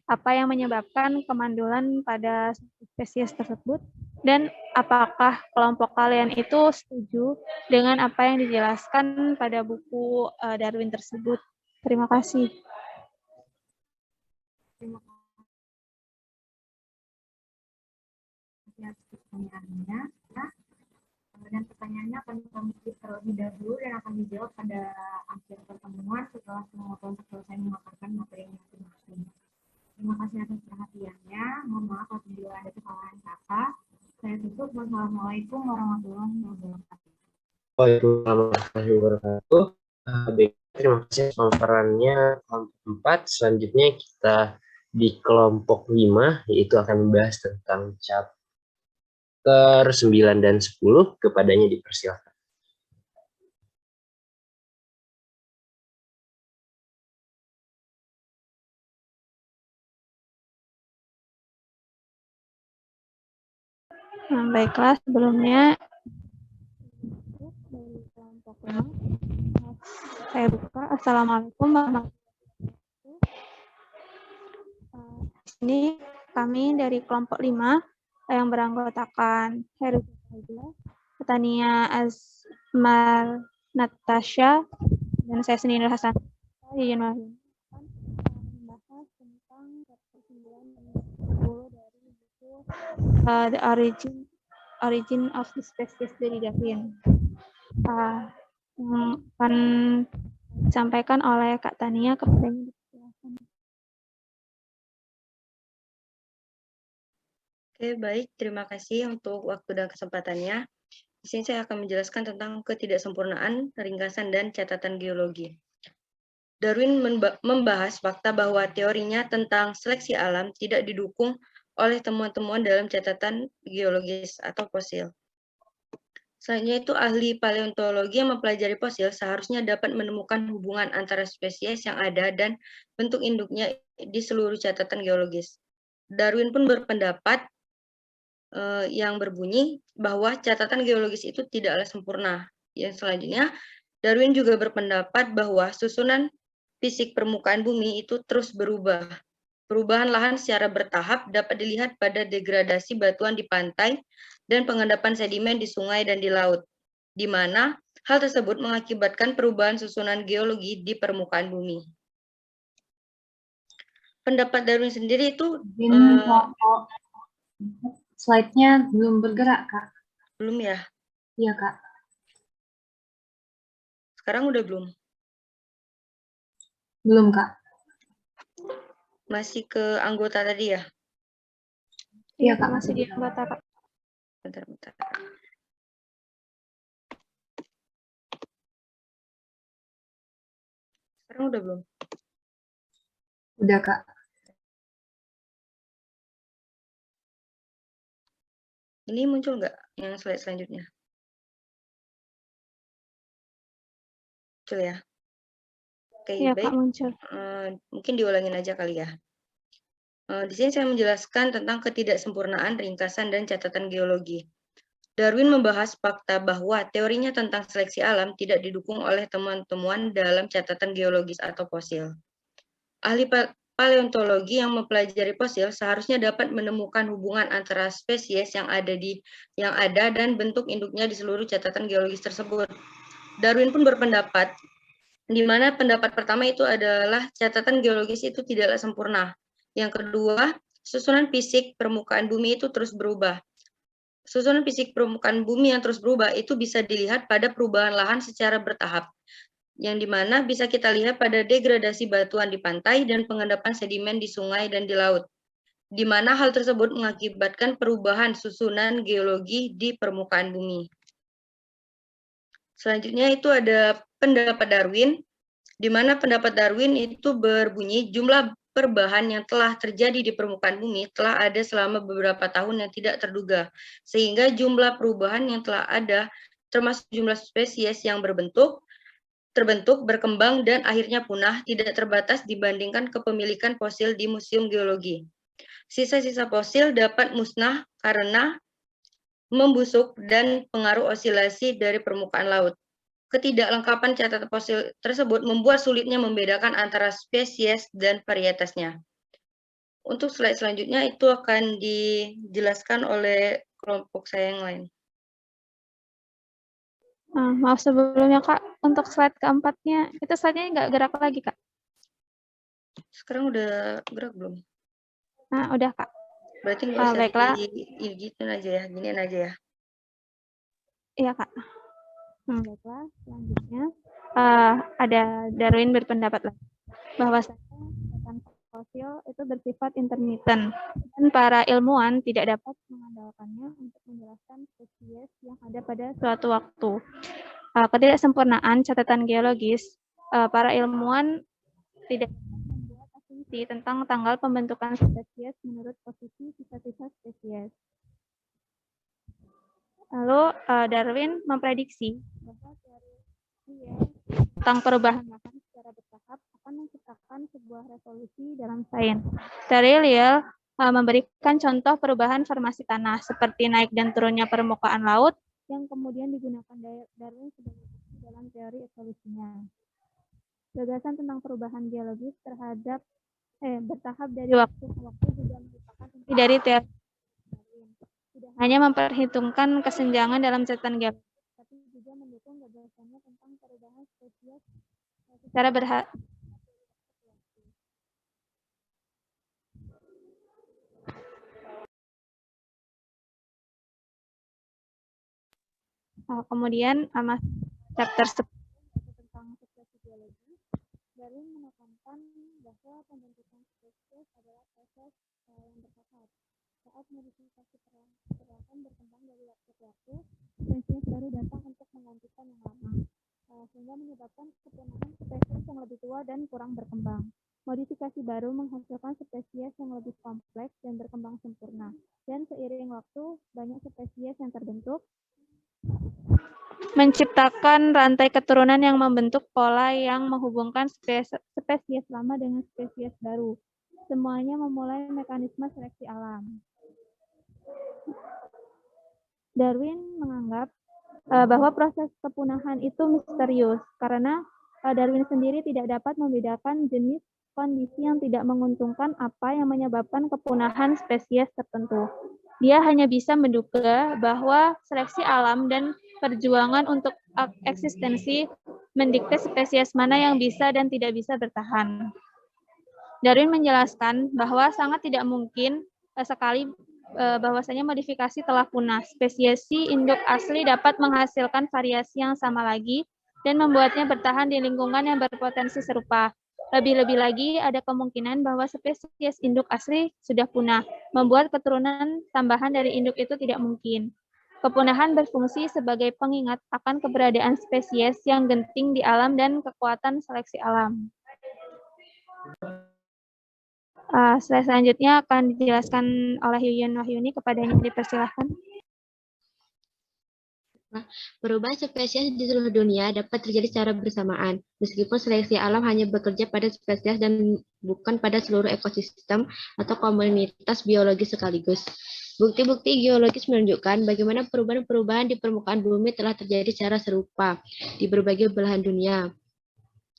apa yang menyebabkan kemandulan pada spesies tersebut? Dan apakah kelompok kalian itu setuju dengan apa yang dijelaskan pada buku Darwin tersebut? Terima kasih. Terima kasih atas pertanyaannya. Dan pertanyaannya akan kami skip terlebih dahulu dan akan dijawab pada akhir pertemuan setelah semua kelompok selesai memaparkan materi masing-masing. Terima kasih atas perhatiannya. Mohon maaf apabila ada kesalahan kata. Saya tutup. Wassalamualaikum warahmatullahi wabarakatuh. Waalaikumsalam warahmatullahi wabarakatuh. Baik, terima kasih pemaparannya kelompok 4. Selanjutnya kita di kelompok 5, yaitu akan membahas tentang chapter 9 dan 10. Kepadanya dipersilakan. Baiklah, sebelumnya saya buka. Assalamualaikum warahmatullahi wabarakatuh. Ini kami dari kelompok 5 yang beranggotakan Heru, Tania Azmar Natasha, dan saya sendiri Hasan. Membahas tentang chapter 9 dan 10 dari buku The Origin of the Species dari Darwin. Akan disampaikan oleh Kak Tania. Kepadanya dipersilakan. Oke, baik. Terima kasih untuk waktu dan kesempatannya. Di sini saya akan menjelaskan tentang ketidaksempurnaan, ringkasan, dan catatan geologi. Darwin membahas fakta bahwa teorinya tentang seleksi alam tidak didukung oleh temuan-temuan dalam catatan geologis atau fosil. Selanjutnya itu ahli paleontologi yang mempelajari fosil seharusnya dapat menemukan hubungan antara spesies yang ada dan bentuk induknya di seluruh catatan geologis. Darwin pun berpendapat yang berbunyi bahwa catatan geologis itu tidaklah sempurna. Yang selanjutnya, Darwin juga berpendapat bahwa susunan fisik permukaan bumi itu terus berubah. Perubahan lahan secara bertahap dapat dilihat pada degradasi batuan di pantai dan pengendapan sedimen di sungai dan di laut, di mana hal tersebut mengakibatkan perubahan susunan geologi di permukaan bumi. Pendapat Darwin sendiri itu slide-nya belum bergerak, Kak. Belum ya? Iya, Kak. Sekarang udah belum? Belum, Kak. Masih ke anggota tadi ya? Iya, Kak. Masih di anggota, Pak. Bentar. Sekarang udah belum? Udah, Kak. Ini muncul nggak yang slide selanjutnya? Muncul ya? Oke, ya, baik. Kak, muncul. Mungkin diulangin aja kali ya. Di sini saya menjelaskan tentang ketidaksempurnaan, ringkasan, dan catatan geologi. Darwin membahas fakta bahwa teorinya tentang seleksi alam tidak didukung oleh temuan-temuan dalam catatan geologis atau fosil. Ahli paleontologi yang mempelajari fosil seharusnya dapat menemukan hubungan antara spesies yang ada dan bentuk induknya di seluruh catatan geologis tersebut. Darwin pun berpendapat, di mana pendapat pertama itu adalah catatan geologis itu tidaklah sempurna. Yang kedua, susunan fisik permukaan bumi itu terus berubah. Susunan fisik permukaan bumi yang terus berubah itu bisa dilihat pada perubahan lahan secara bertahap, yang dimana bisa kita lihat pada degradasi batuan di pantai dan pengendapan sedimen di sungai dan di laut, di mana hal tersebut mengakibatkan perubahan susunan geologi di permukaan bumi. Selanjutnya itu ada pendapat Darwin, di mana pendapat Darwin itu berbunyi jumlah perubahan yang telah terjadi di permukaan bumi telah ada selama beberapa tahun yang tidak terduga, sehingga jumlah perubahan yang telah ada termasuk jumlah spesies yang terbentuk, berkembang, dan akhirnya punah tidak terbatas dibandingkan kepemilikan fosil di museum geologi. Sisa-sisa fosil dapat musnah karena membusuk dan pengaruh osilasi dari permukaan laut. Ketidaklengkapan catatan fosil tersebut membuat sulitnya membedakan antara spesies dan varietasnya. Untuk slide selanjutnya itu akan dijelaskan oleh kelompok saya yang lain. Maaf sebelumnya Kak, untuk slide keempatnya, itu slide-nya nggak gerak lagi Kak? Sekarang udah gerak belum? Nah, udah Kak. Berarti nggak usah Baiklah. giniin aja ya, giniin aja ya. Iya Kak. Baiklah, selanjutnya ada Darwin berpendapat lagi bahwa catatan fosil itu bersifat intermittent dan para ilmuwan tidak dapat mengandalkannya untuk menjelaskan spesies yang ada pada suatu waktu. Ketidaksempurnaan catatan geologis, para ilmuwan tidak dapat membuat asumsi tentang tanggal pembentukan spesies menurut posisi sisa-sisa spesies. Lalu Darwin memprediksi bahwa teori tentang perubahan lahan secara bertahap akan menciptakan sebuah revolusi dalam sains. Teori Lyell memberikan contoh perubahan formasi tanah seperti naik dan turunnya permukaan laut yang kemudian digunakan Darwin sebagai bukti dalam teori evolusinya. Gagasan tentang perubahan geologis bertahap dari waktu ke waktu juga merupakan inti dari teori. Tidak hanya memperhitungkan kesenjangan dalam catatan geologis, tapi juga mendukung gagasannya tentang perubahan spesies secara bertahap. Kemudian chapter 10 tentang spesies geologi, Darwin menekankan bahwa pembentukan spesies adalah proses yang bertahap. Saat modifikasi perlahan berkembang dari waktu ke waktu, spesies baru datang untuk menggantikan yang lama, sehingga menyebabkan kepunahan spesies yang lebih tua dan kurang berkembang. Modifikasi baru menghasilkan spesies yang lebih kompleks dan berkembang sempurna, dan seiring waktu, banyak spesies yang terbentuk, menciptakan rantai keturunan yang membentuk pola yang menghubungkan spesies lama dengan spesies baru. Semuanya memulai mekanisme seleksi alam. Darwin menganggap bahwa proses kepunahan itu misterius karena Darwin sendiri tidak dapat membedakan jenis kondisi yang tidak menguntungkan apa yang menyebabkan kepunahan spesies tertentu. Dia hanya bisa menduga bahwa seleksi alam dan perjuangan untuk eksistensi mendikte spesies mana yang bisa dan tidak bisa bertahan. Darwin menjelaskan bahwa sangat tidak mungkin sekali bahwasanya modifikasi telah punah. Spesies induk asli dapat menghasilkan variasi yang sama lagi dan membuatnya bertahan di lingkungan yang berpotensi serupa. Lebih-lebih lagi, ada kemungkinan bahwa spesies induk asli sudah punah, membuat keturunan tambahan dari induk itu tidak mungkin. Kepunahan berfungsi sebagai pengingat akan keberadaan spesies yang genting di alam dan kekuatan seleksi alam. Slide selanjutnya akan dijelaskan oleh Yuyun Wahyuni, kepadanya dipersilahkan. Perubahan spesies di seluruh dunia dapat terjadi secara bersamaan, meskipun seleksi alam hanya bekerja pada spesies dan bukan pada seluruh ekosistem atau komunitas biologis sekaligus. Bukti-bukti geologis menunjukkan bagaimana perubahan-perubahan di permukaan bumi telah terjadi secara serupa di berbagai belahan dunia.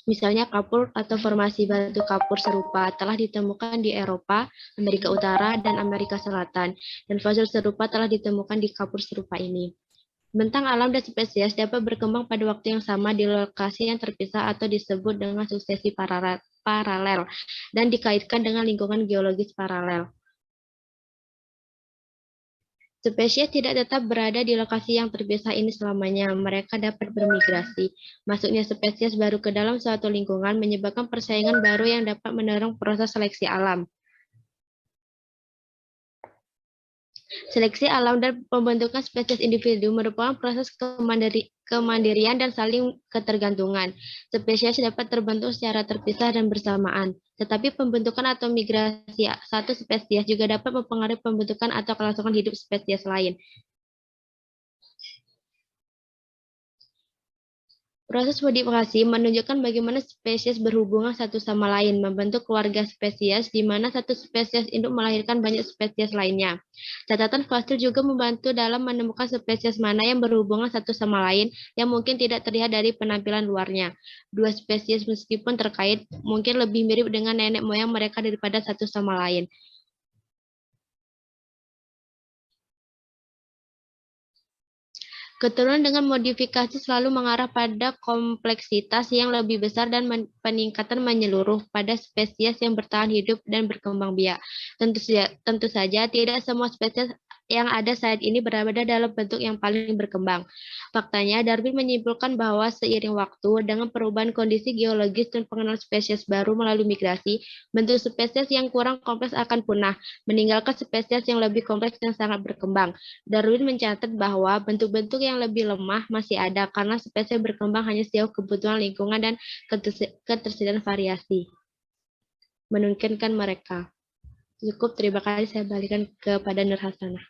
Misalnya kapur atau formasi batu kapur serupa telah ditemukan di Eropa, Amerika Utara, dan Amerika Selatan, dan fosil serupa telah ditemukan di kapur serupa ini. Bentang alam dan spesies dapat berkembang pada waktu yang sama di lokasi yang terpisah atau disebut dengan suksesi paralel, dan dikaitkan dengan lingkungan geologis paralel. Spesies tidak tetap berada di lokasi yang terpisah ini selamanya. Mereka dapat bermigrasi. Masuknya spesies baru ke dalam suatu lingkungan menyebabkan persaingan baru yang dapat mendorong proses seleksi alam. Seleksi alam dan pembentukan spesies individu merupakan proses kemandirian dan saling ketergantungan. Spesies dapat terbentuk secara terpisah dan bersamaan, tetapi pembentukan atau migrasi satu spesies juga dapat mempengaruhi pembentukan atau kelangsungan hidup spesies lain. Proses modifikasi menunjukkan bagaimana spesies berhubungan satu sama lain, membentuk keluarga spesies, di mana satu spesies induk melahirkan banyak spesies lainnya. Catatan fosil juga membantu dalam menemukan spesies mana yang berhubungan satu sama lain yang mungkin tidak terlihat dari penampilan luarnya. Dua spesies meskipun terkait, mungkin lebih mirip dengan nenek moyang mereka daripada satu sama lain. Keturunan dengan modifikasi selalu mengarah pada kompleksitas yang lebih besar dan peningkatan menyeluruh pada spesies yang bertahan hidup dan berkembang biak. Tentu saja tidak semua spesies yang ada saat ini berada dalam bentuk yang paling berkembang. Faktanya, Darwin menyimpulkan bahwa seiring waktu, dengan perubahan kondisi geologis dan pengenalan spesies baru melalui migrasi, bentuk spesies yang kurang kompleks akan punah, meninggalkan spesies yang lebih kompleks dan sangat berkembang. Darwin mencatat bahwa bentuk-bentuk yang lebih lemah masih ada karena spesies berkembang hanya sejauh kebutuhan lingkungan dan ketersediaan variasi. Memungkinkan mereka. Cukup, terima kasih. Saya balikan kepada Nur Hasanah.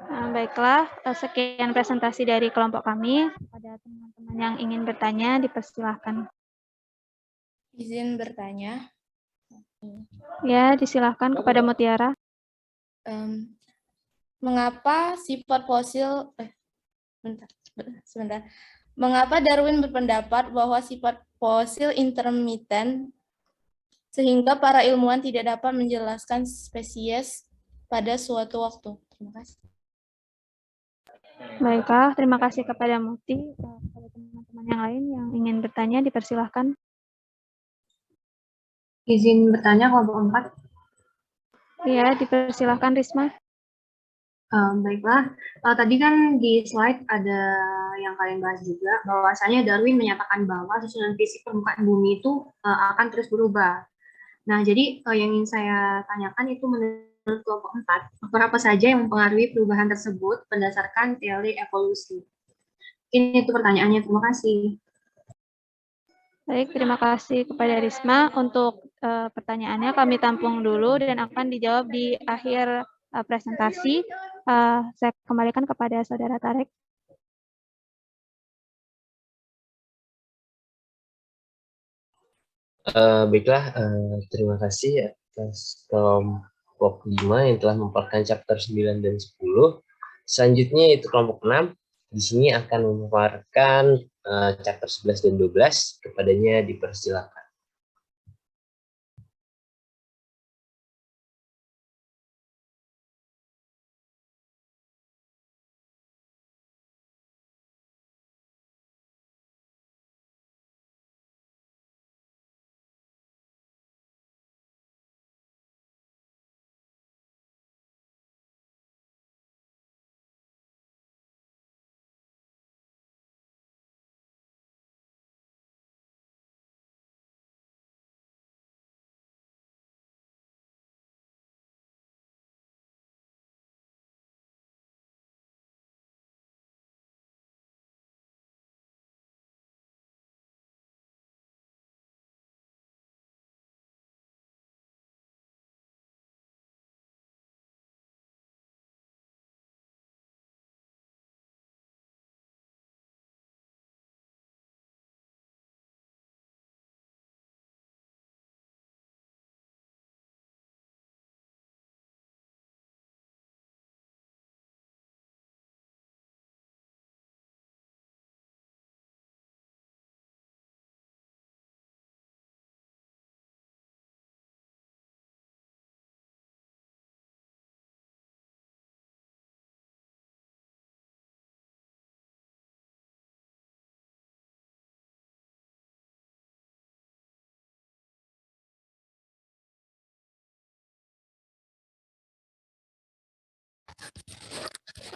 Baiklah, sekian presentasi dari kelompok kami. Pada teman-teman yang ingin bertanya, dipersilahkan. Izin bertanya. Ya, disilahkan kepada Mutiara. Mengapa sifat fosil sebentar. Mengapa Darwin berpendapat bahwa sifat fosil intermiten sehingga para ilmuwan tidak dapat menjelaskan spesies pada suatu waktu? Terima kasih. Baiklah, terima kasih kepada Muti. Kepada teman-teman yang lain yang ingin bertanya, dipersilahkan. Izin bertanya kelompok 4. Iya, dipersilahkan Risma. Baiklah, tadi kan di slide ada yang kalian bahas juga, bahwasanya Darwin menyatakan bahwa susunan fisik permukaan bumi itu akan terus berubah. Nah, jadi yang ingin saya tanyakan itu menurut kelompok 4, faktor apa saja yang mempengaruhi perubahan tersebut berdasarkan teori evolusi? Ini itu pertanyaannya, terima kasih. Baik, terima kasih kepada Risma. Untuk pertanyaannya kami tampung dulu dan akan dijawab di akhir presentasi. Saya kembalikan kepada Saudara Tarek. Baiklah, terima kasih atas kelompok 5 yang telah memaparkan chapter 9 dan 10. Selanjutnya itu kelompok 6. Di sini akan memaparkan chapter 11 dan 12. Kepadanya dipersilakan.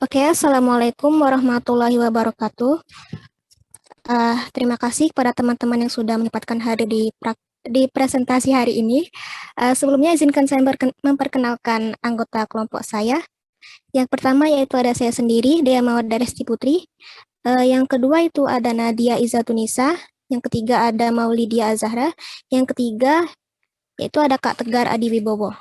Oke, Assalamualaikum warahmatullahi wabarakatuh. Terima kasih kepada teman-teman yang sudah menyempatkan hadir di presentasi hari ini. Sebelumnya izinkan saya memperkenalkan anggota kelompok saya. Yang pertama yaitu ada saya sendiri, Dea Mawarda Resti Putri. Yang kedua itu ada Nadia Izatunisa. Yang ketiga ada Maulidia Azahra. Yang ketiga yaitu ada Kak Tegar Adi Wibowo.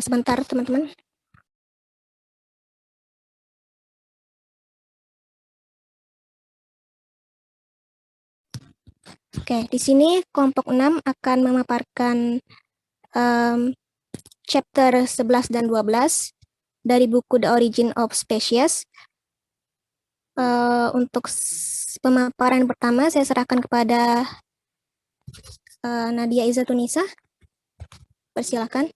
Sebentar teman-teman. Oke, di sini kelompok 6 akan memaparkan chapter 11 dan 12 dari buku The Origin of Species. Untuk pemaparan pertama saya serahkan kepada Nadia Izatunisa. Persilakan.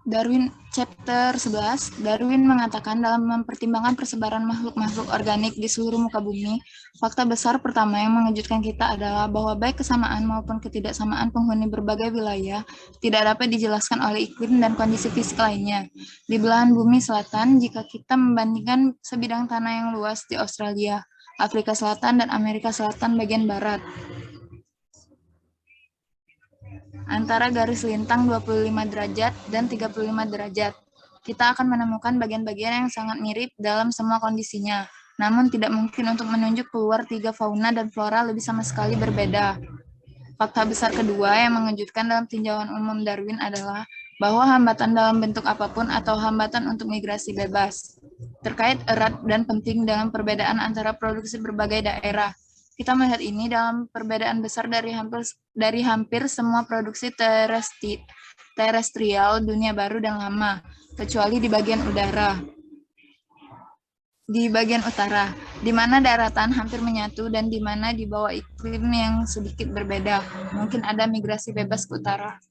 Darwin chapter 11, Darwin mengatakan dalam mempertimbangkan persebaran makhluk-makhluk organik di seluruh muka bumi, fakta besar pertama yang mengejutkan kita adalah bahwa baik kesamaan maupun ketidaksamaan penghuni berbagai wilayah tidak dapat dijelaskan oleh iklim dan kondisi fisik lainnya. Di belahan bumi selatan, jika kita membandingkan sebidang tanah yang luas di Australia, Afrika Selatan, dan Amerika Selatan bagian barat, antara garis lintang 25 derajat dan 35 derajat. Kita akan menemukan bagian-bagian yang sangat mirip dalam semua kondisinya, namun tidak mungkin untuk menunjuk keluar tiga fauna dan flora lebih sama sekali berbeda. Fakta besar kedua yang mengejutkan dalam tinjauan umum Darwin adalah bahwa hambatan dalam bentuk apapun atau hambatan untuk migrasi bebas terkait erat dan penting dengan perbedaan antara produksi berbagai daerah. Kita melihat ini dalam perbedaan besar dari hampir semua produksi terestrial dunia baru dan lama, kecuali di bagian udara. Di bagian utara, di mana daratan hampir menyatu dan di mana di bawah iklim yang sedikit berbeda, mungkin ada migrasi bebas ke utara.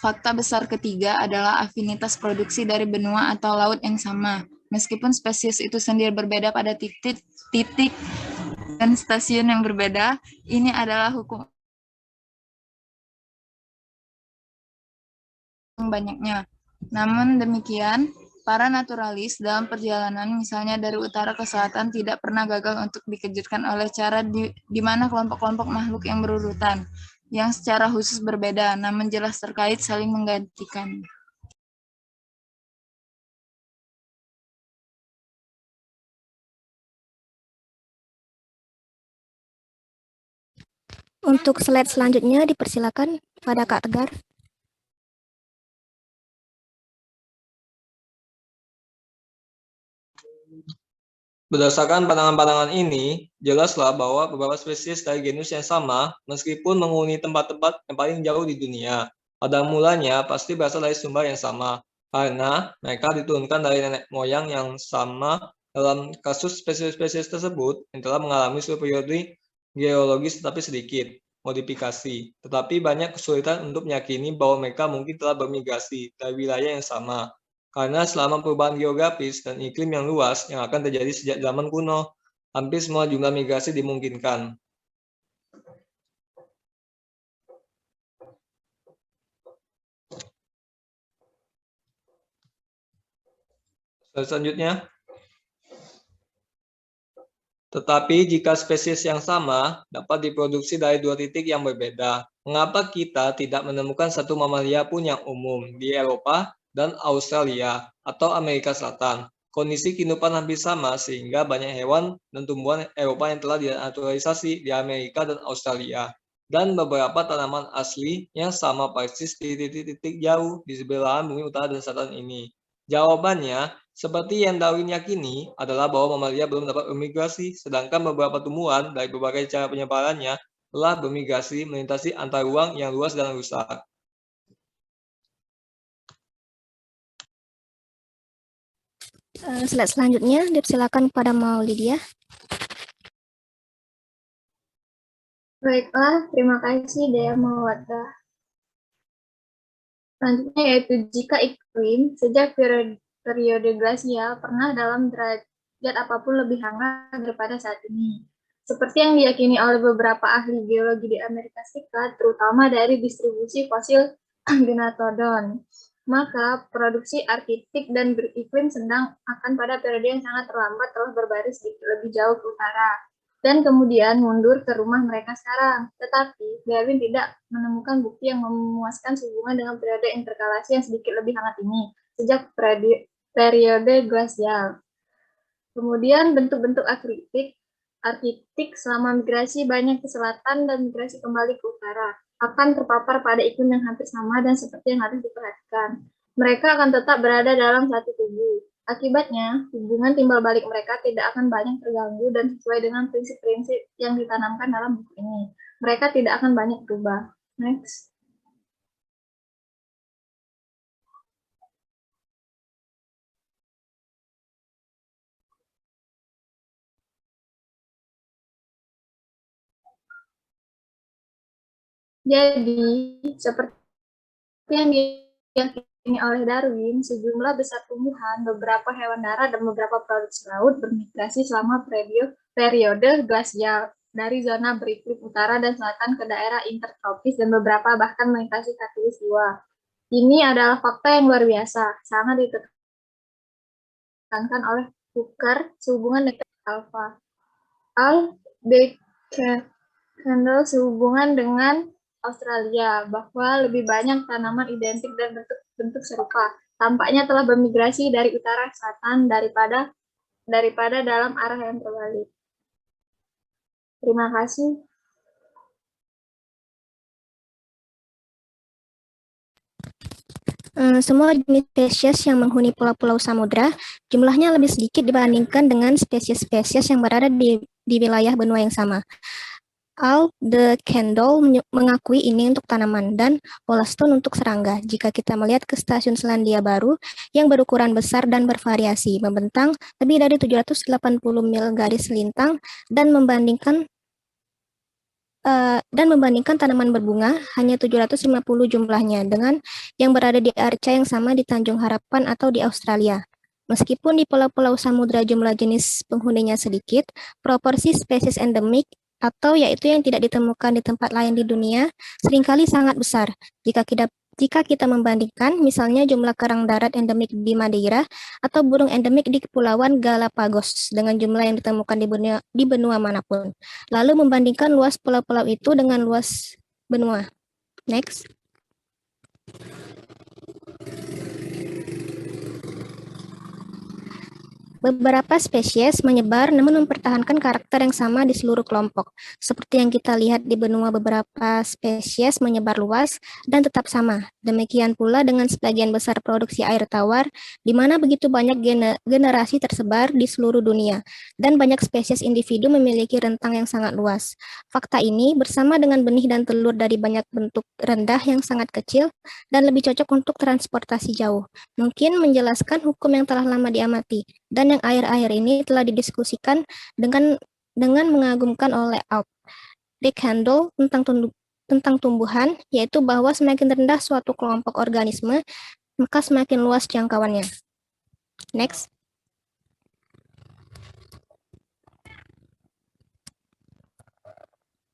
Fakta besar ketiga adalah afinitas produksi dari benua atau laut yang sama. Meskipun spesies itu sendiri berbeda pada titik dan stasiun yang berbeda, ini adalah hukum banyaknya. Namun demikian, para naturalis dalam perjalanan misalnya dari utara ke selatan tidak pernah gagal untuk dikejutkan oleh cara di mana kelompok-kelompok makhluk yang berurutan, yang secara khusus berbeda, namun jelas terkait saling menggantikan. Untuk slide selanjutnya dipersilakan pada Kak Tegar. Berdasarkan pandangan-pandangan ini, jelaslah bahwa beberapa spesies dari genus yang sama, meskipun menghuni tempat-tempat yang paling jauh di dunia, pada mulanya pasti berasal dari sumber yang sama, karena mereka diturunkan dari nenek moyang yang sama. Dalam kasus spesies-spesies tersebut yang telah mengalami superiority geologis tetapi sedikit modifikasi, tetapi banyak kesulitan untuk meyakini bahwa mereka mungkin telah bermigrasi dari wilayah yang sama. Karena selama perubahan geografis dan iklim yang luas yang akan terjadi sejak zaman kuno, hampir semua jumlah migrasi dimungkinkan. Selanjutnya, tetapi jika spesies yang sama dapat diproduksi dari dua titik yang berbeda, mengapa kita tidak menemukan satu mamalia pun yang umum di Eropa dan Australia atau Amerika Selatan? Kondisi kehidupan hampir sama sehingga banyak hewan dan tumbuhan Eropa yang telah dinaturalisasi di Amerika dan Australia, dan beberapa tanaman asli yang sama persis di titik-titik jauh di sebelahan bumi utara dan selatan ini. Jawabannya, seperti yang Darwin yakini, adalah bahwa mamalia belum dapat bermigrasi, sedangkan beberapa tumbuhan dari berbagai cara penyebarannya telah bermigrasi melintasi antar ruang yang luas dan rusak. Slide selanjutnya, dipersilakan kepada Maulidia. Baiklah, terima kasih Dea Mawaddah. Selanjutnya yaitu jika iklim sejak periode glasial pernah dalam derajat apapun lebih hangat daripada saat ini. Seperti yang diyakini oleh beberapa ahli geologi di Amerika Serikat, terutama dari distribusi fosil Gnatodon, maka produksi Arktik dan beriklim sedang akan pada periode yang sangat terlambat telah berbaris lebih jauh ke utara, dan kemudian mundur ke rumah mereka sekarang. Tetapi, Darwin tidak menemukan bukti yang memuaskan sehubungan dengan periode interkalasi yang sedikit lebih hangat ini, sejak periode glasial. Kemudian bentuk-bentuk Arktik selama migrasi banyak ke selatan dan migrasi kembali ke utara akan terpapar pada iklim yang hampir sama dan seperti yang harus diperhatikan. Mereka akan tetap berada dalam satu tubuh. Akibatnya, hubungan timbal balik mereka tidak akan banyak terganggu dan sesuai dengan prinsip-prinsip yang ditanamkan dalam buku ini. Mereka tidak akan banyak berubah. Next. Jadi, seperti yang diyakini oleh Darwin, sejumlah besar tumbuhan, beberapa hewan darat, dan beberapa produksi laut bermigrasi selama periode glasial dari zona beriklim utara dan selatan ke daerah intertropis dan beberapa bahkan melintasi khatulistiwa. Ini adalah fakta yang luar biasa, sangat ditekankan oleh Hooker sehubungan dengan alpha. Kendall sehubungan dengan Australia, bahwa lebih banyak tanaman identik dan bentuk serupa tampaknya telah bermigrasi dari utara ke selatan daripada dalam arah yang terbalik. Terima kasih. Semua jenis spesies yang menghuni pulau-pulau samudra jumlahnya lebih sedikit dibandingkan dengan spesies-spesies yang berada di wilayah benua yang sama. Kendall mengakui ini untuk tanaman dan Wollaston untuk serangga. Jika kita melihat ke stasiun Selandia Baru yang berukuran besar dan bervariasi, membentang lebih dari 780 mil garis lintang dan membandingkan tanaman berbunga hanya 750 jumlahnya dengan yang berada di arca yang sama di Tanjung Harapan atau di Australia. Meskipun di pulau-pulau samudra jumlah jenis penghuninya sedikit, proporsi spesies endemik atau yaitu yang tidak ditemukan di tempat lain di dunia seringkali sangat besar. Jika kita membandingkan misalnya jumlah kerang darat endemik di Madeira atau burung endemik di Kepulauan Galapagos dengan jumlah yang ditemukan di benua manapun. Lalu membandingkan luas pulau-pulau itu dengan luas benua. Next. Beberapa spesies menyebar namun mempertahankan karakter yang sama di seluruh kelompok. Seperti yang kita lihat di benua, beberapa spesies menyebar luas dan tetap sama. Demikian pula dengan sebagian besar produksi air tawar, di mana begitu banyak generasi tersebar di seluruh dunia, dan banyak spesies individu memiliki rentang yang sangat luas. Fakta ini bersama dengan benih dan telur dari banyak bentuk rendah yang sangat kecil dan lebih cocok untuk transportasi jauh, mungkin menjelaskan hukum yang telah lama diamati, dan yang akhir-akhir ini telah didiskusikan dengan mengagumkan oleh Rick Handel tentang tumbuhan, yaitu bahwa semakin rendah suatu kelompok organisme, maka semakin luas jangkauannya. Next.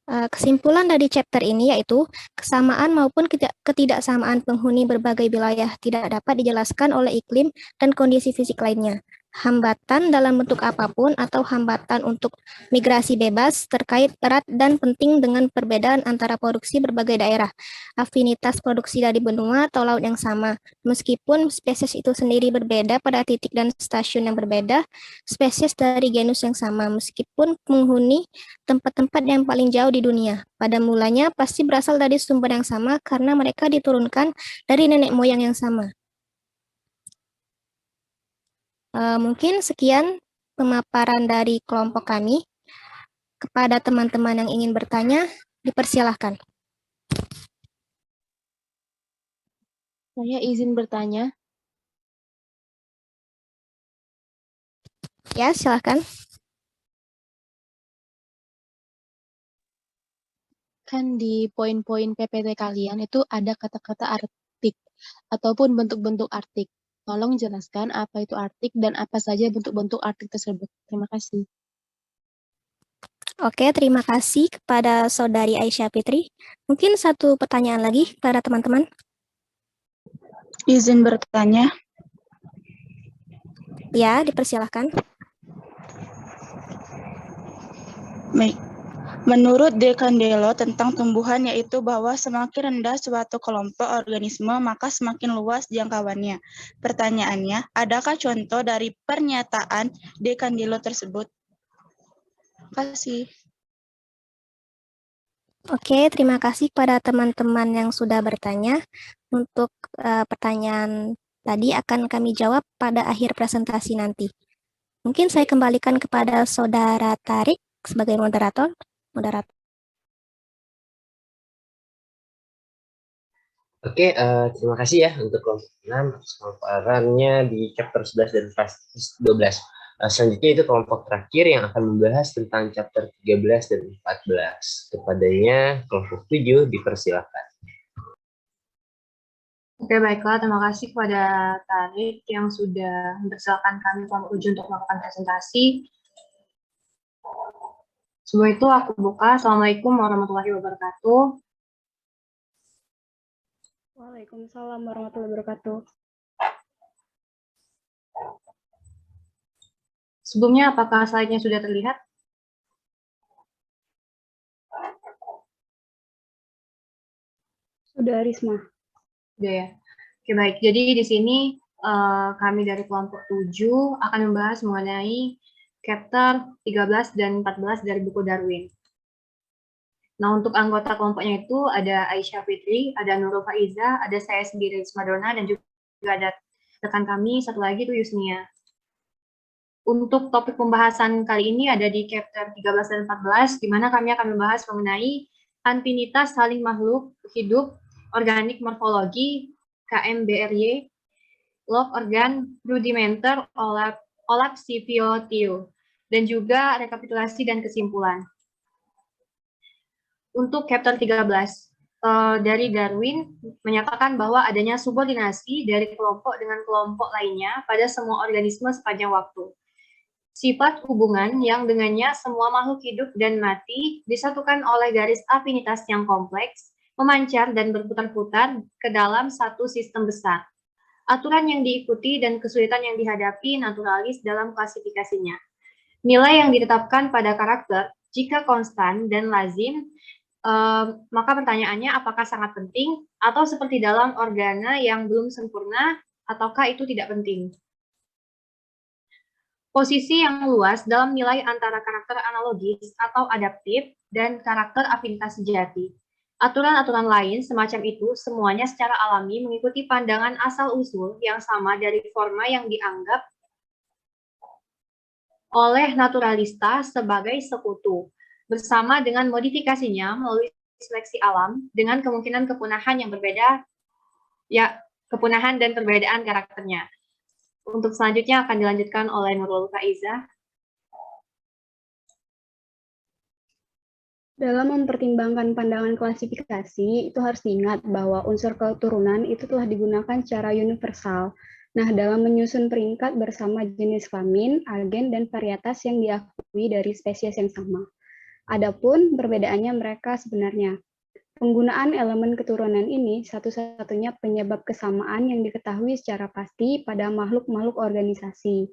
Kesimpulan dari chapter ini yaitu kesamaan maupun ketidaksamaan penghuni berbagai wilayah tidak dapat dijelaskan oleh iklim dan kondisi fisik lainnya. Hambatan dalam bentuk apapun atau hambatan untuk migrasi bebas terkait erat dan penting dengan perbedaan antara produksi berbagai daerah, afinitas produksi dari benua atau laut yang sama. Meskipun spesies itu sendiri berbeda pada titik dan stasiun yang berbeda, spesies dari genus yang sama, meskipun menghuni tempat-tempat yang paling jauh di dunia, pada mulanya pasti berasal dari sumber yang sama karena mereka diturunkan dari nenek moyang yang sama. Mungkin sekian pemaparan dari kelompok kami. Kepada teman-teman yang ingin bertanya, dipersilahkan. Saya izin bertanya. Ya, silakan. Kan di poin-poin PPT kalian itu ada kata-kata artik ataupun bentuk-bentuk artik. Tolong jelaskan apa itu artik dan apa saja bentuk-bentuk artik tersebut. Terima kasih. Oke, terima kasih kepada Saudari Aisyah Fitri. Mungkin satu pertanyaan lagi kepada teman-teman. Izin bertanya. Ya, dipersilahkan. Baik. Menurut De Candelo tentang tumbuhan yaitu bahwa semakin rendah suatu kelompok organisme maka semakin luas jangkauannya. Pertanyaannya, adakah contoh dari pernyataan De Candelo tersebut? Terima kasih. Oke, terima kasih pada teman-teman yang sudah bertanya. Untuk pertanyaan tadi akan kami jawab pada akhir presentasi nanti. Mungkin saya kembalikan kepada Saudara Tarik sebagai moderator. Oke, terima kasih ya untuk kelompok 6 pemaparannya di chapter 11 dan 12. Selanjutnya itu kelompok terakhir yang akan membahas tentang chapter 13 dan 14. Kepadanya kelompok 7 dipersilakan. Oke, baiklah. Terima kasih kepada Tarik yang sudah mempersilakan kami kelompok 7 untuk melakukan presentasi. Sebelum itu aku buka. Assalamualaikum warahmatullahi wabarakatuh. Waalaikumsalam warahmatullahi wabarakatuh. Sebelumnya, apakah slide-nya sudah terlihat? Sudah, Risma. Sudah ya. Oke, baik. Jadi di sini kami dari kelompok 7 akan membahas mengenai chapter 13 dan 14 dari buku Darwin. Nah, untuk anggota kelompoknya itu ada Aisyah Fitri, ada Nurul Faiza, ada saya sendiri, Risma Dona, dan juga ada rekan kami, satu lagi itu Yusnia. Untuk topik pembahasan kali ini ada di chapter 13 dan 14, di mana kami akan membahas mengenai afinitas saling makhluk hidup, organik morfologi, KMBRY, love organ, rudimenter, olapsiviotio, dan juga rekapitulasi dan kesimpulan. Untuk chapter 13, dari Darwin menyatakan bahwa adanya subordinasi dari kelompok dengan kelompok lainnya pada semua organisme sepanjang waktu. Sifat hubungan yang dengannya semua makhluk hidup dan mati disatukan oleh garis afinitas yang kompleks, memancar dan berputar-putar ke dalam satu sistem besar. Aturan yang diikuti dan kesulitan yang dihadapi naturalis dalam klasifikasinya. Nilai yang ditetapkan pada karakter, jika konstan dan lazim, maka pertanyaannya apakah sangat penting atau seperti dalam organa yang belum sempurna ataukah itu tidak penting. Posisi yang luas dalam nilai antara karakter analogis atau adaptif dan karakter afinitas sejati. Aturan-aturan lain semacam itu semuanya secara alami mengikuti pandangan asal-usul yang sama dari forma yang dianggap oleh naturalista sebagai sekutu, bersama dengan modifikasinya melalui seleksi alam dengan kemungkinan kepunahan yang berbeda, ya kepunahan dan perbedaan karakternya. Untuk selanjutnya akan dilanjutkan oleh Nurul Faiza. Dalam mempertimbangkan pandangan klasifikasi, itu harus diingat bahwa unsur keturunan itu telah digunakan secara universal. Nah, dalam menyusun peringkat bersama jenis kelamin, agen, dan varietas yang diakui dari spesies yang sama. Adapun perbedaannya mereka sebenarnya. Penggunaan elemen keturunan ini satu-satunya penyebab kesamaan yang diketahui secara pasti pada makhluk-makhluk organisasi.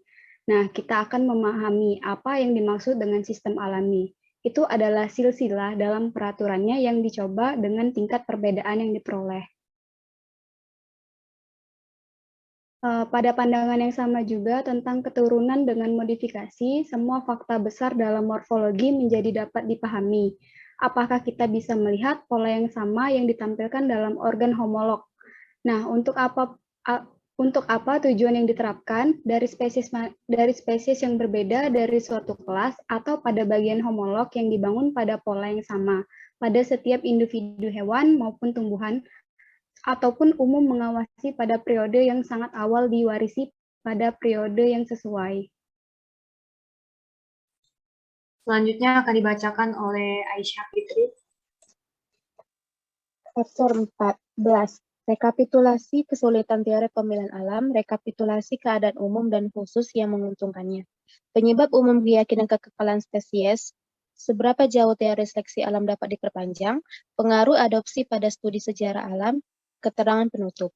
Nah, kita akan memahami apa yang dimaksud dengan sistem alami. Itu adalah silsilah dalam peraturannya yang dicoba dengan tingkat perbedaan yang diperoleh. Pada pandangan yang sama juga tentang keturunan dengan modifikasi, semua fakta besar dalam morfologi menjadi dapat dipahami. Apakah kita bisa melihat pola yang sama yang ditampilkan dalam organ homolog? Nah, untuk apa tujuan yang diterapkan dari spesies yang berbeda dari suatu kelas atau pada bagian homolog yang dibangun pada pola yang sama pada setiap individu hewan maupun tumbuhan, ataupun umum mengawasi pada periode yang sangat awal diwarisi pada periode yang sesuai. Selanjutnya akan dibacakan oleh Aisyah Fitri. Faktor 14. Rekapitulasi kesulitan teori pemilihan alam, rekapitulasi keadaan umum dan khusus yang menguntungkannya. Penyebab umum keyakinan kekekalan spesies, seberapa jauh teori seleksi alam dapat diperpanjang, pengaruh adopsi pada studi sejarah alam, keterangan penutup.